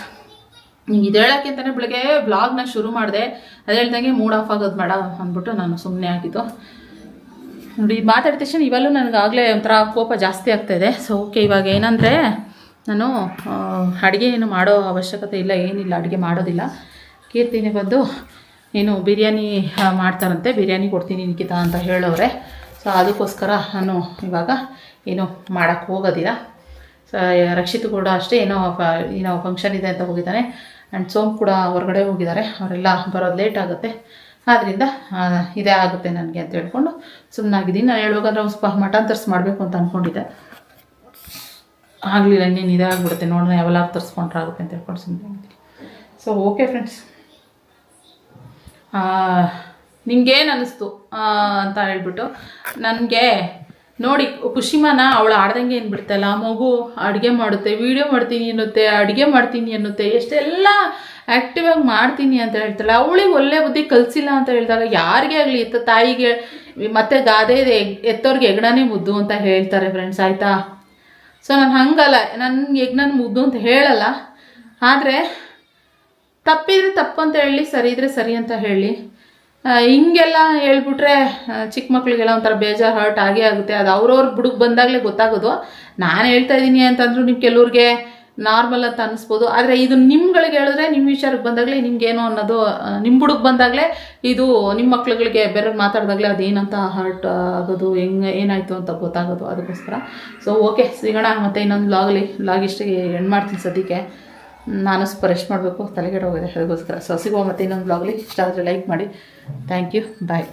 ನಿಮ್ಗೆ ಇದು ಹೇಳೋಕ್ಕಿಂತಲೇ ಬೆಳಗ್ಗೆ ಬ್ಲಾಗ್ನ ಶುರು ಮಾಡಿದೆ. ಅದು ಹೇಳ್ದಂಗೆ ಮೂಡ್ ಆಫ್ ಆಗೋದು ಬೇಡ ಅಂದ್ಬಿಟ್ಟು ನಾನು ಸುಮ್ಮನೆ ಆಗಿದ್ದು ನೋಡಿ. ಮಾತಾಡಿದ ತಕ್ಷಣ ಇವಾಗಲೂ ನನಗಾಗಲೇ ಒಂಥರ ಕೋಪ ಜಾಸ್ತಿ ಆಗ್ತಾಯಿದೆ. ಸೊ ಓಕೆ, ಇವಾಗ ಏನಂದರೆ ನಾನು ಅಡುಗೆ ಏನು ಮಾಡೋ ಅವಶ್ಯಕತೆ ಇಲ್ಲ, ಏನಿಲ್ಲ, ಅಡುಗೆ ಮಾಡೋದಿಲ್ಲ. ಕೀರ್ತಿನೇ ಬಂದು ಏನು ಬಿರಿಯಾನಿ ಮಾಡ್ತಾರಂತೆ, ಬಿರಿಯಾನಿ ಕೊಡ್ತೀನಿ ನಿಖಿತಾ ಅಂತ ಹೇಳೋರೆ. ಸೊ ಅದಕ್ಕೋಸ್ಕರ ನಾನು ಇವಾಗ ಏನೂ ಮಾಡೋಕ್ಕೆ ಹೋಗೋದಿಲ್ಲ. ಸೊ ರಕ್ಷಿತ್ ಕೂಡ ಅಷ್ಟೇ ಏನೋ ಫಂಕ್ಷನ್ ಇದೆ ಅಂತ ಹೋಗಿದ್ದಾನೆ. ಆ್ಯಂಡ್ ಸೋಮ್ ಕೂಡ ಹೊರಗಡೆ ಹೋಗಿದ್ದಾರೆ, ಅವರೆಲ್ಲ ಬರೋದು ಲೇಟ್ ಆಗುತ್ತೆ. ಆದ್ದರಿಂದ ಇದೇ ಆಗುತ್ತೆ ನನಗೆ ಅಂತ ಹೇಳ್ಕೊಂಡು ಸುಮ್ಮನಾಗಿದ್ದೀನಿ. ನಾನು ಹೇಳ್ಬೇಕಂದ್ರೆ ಒಂದು ಸ್ವಲ್ಪ ಮಟನ್ ತರಿಸಿ ಮಾಡಬೇಕು ಅಂತ ಅಂದ್ಕೊಂಡಿದ್ದೆ, ಆಗಲಿಲ್ಲ. ಇನ್ನೇನು ಇದೇ ಆಗಿಬಿಡುತ್ತೆ, ನೋಡೋಣ ಯಾವೆಲ್ಲ ತರಿಸ್ಕೊಂಡ್ರೆ ಆಗುತ್ತೆ ಅಂತ ಹೇಳ್ಕೊಂಡು ಸುಮ್ಮನೆ ಆಗಿದ್ದೀನಿ. ಸೊ ಓಕೆ ಫ್ರೆಂಡ್ಸ್, ನಿಮ್ಗೇನು ಅನ್ನಿಸ್ತು ಅಂತ ಹೇಳ್ಬಿಟ್ಟು ನನಗೆ ನೋಡಿ. ಖುಷಿಮಾನ ಅವಳು ಆಡ್ದಂಗೆ ಏನು ಬಿಡ್ತಲ್ಲ, ಮಗು ಅಡುಗೆ ಮಾಡುತ್ತೆ, ವೀಡಿಯೋ ಮಾಡ್ತೀನಿ ಅನ್ನುತ್ತೆ, ಅಡುಗೆ ಮಾಡ್ತೀನಿ ಅನ್ನುತ್ತೆ, ಎಷ್ಟೆಲ್ಲ ಆ್ಯಕ್ಟಿವ್ ಆಗಿ ಮಾಡ್ತೀನಿ ಅಂತ ಹೇಳ್ತಾಳೆ. ಅವಳಿಗೆ ಒಳ್ಳೆ ಬುದ್ಧಿ ಕಲಿಸಿಲ್ಲ ಅಂತ ಹೇಳಿದಾಗ ಯಾರಿಗೇ ಆಗಲಿ, ತಾಯಿಗೆ ಮತ್ತೆ ಗಾದೆ ಎತ್ತೋರ್ಗೆ ಹೆಗ್ಣನೇ ಮುದ್ದು ಅಂತ ಹೇಳ್ತಾರೆ ಫ್ರೆಂಡ್ಸ್, ಆಯಿತಾ. ಸೊ ನಾನು ಹಂಗಲ್ಲ, ನನ್ನ ಹೆಗ್ಣನ ಮುದ್ದು ಅಂತ ಹೇಳಲ್ಲ. ಆದರೆ ತಪ್ಪಿದ್ರೆ ತಪ್ಪು ಅಂತ ಹೇಳಿ, ಸರಿ ಇದ್ರೆ ಸರಿ ಅಂತ ಹೇಳಿ. ಹಿಂಗೆಲ್ಲ ಹೇಳ್ಬಿಟ್ರೆ ಚಿಕ್ಕ ಮಕ್ಳಿಗೆಲ್ಲ ಒಂಥರ ಬೇಜಾರು, ಹರ್ಟ್ ಆಗೇ ಆಗುತ್ತೆ. ಅದು ಅವ್ರವ್ರ ಬುಡಕ್ಕೆ ಬಂದಾಗಲೇ ಗೊತ್ತಾಗೋದು. ನಾನು ಹೇಳ್ತಾ ಇದ್ದೀನಿ ಅಂತಂದ್ರೂ ನೀವು ಕೆಲವ್ರಿಗೆ ನಾರ್ಮಲ್ ಅಂತ ಅನ್ನಿಸ್ಬೋದು. ಆದರೆ ಇದು ನಿಮ್ಗಳಿಗೆ ಹೇಳಿದ್ರೆ, ನಿಮ್ಮ ವಿಚಾರಕ್ಕೆ ಬಂದಾಗಲೇ ನಿಮ್ಗೇನೋ ಅನ್ನೋದು, ನಿಮ್ಮ ಬುಡಕ್ಕೆ ಬಂದಾಗಲೇ ಇದು ನಿಮ್ಮ ಮಕ್ಳುಗಳಿಗೆ ಬೇರೆ ಮಾತಾಡಿದಾಗಲೇ ಅದೇನಂತ ಹರ್ಟ್ ಆಗೋದು, ಏನಾಯಿತು ಅಂತ ಗೊತ್ತಾಗೋದು. ಅದಕ್ಕೋಸ್ಕರ ಸೊ ಓಕೆ, ಸಿಗೋಣ ಮತ್ತೆ ಇನ್ನೊಂದು ಲಾಗ್ ಇಷ್ಟಿಗೆ ಎಂಡ್ ಮಾಡ್ತೀನಿ ಸದ್ಯಕ್ಕೆ. ನಾನು ಸ್ವಲ್ಪ ರೆಸ್ಟ್ ಮಾಡಬೇಕು, ತಲೆಗೆಡ ಹೋಗಿದೆ, ಅದಕ್ಕೋಸ್ಕರ. ಸೊ ಸಿಗುವ ಮತ್ತೆ ಇನ್ನೊಂದು ಬ್ಲಾಗಲ್ಲಿ. ಇಷ್ಟ ಆದರೆ ಲೈಕ್ ಮಾಡಿ. Thank you, bye.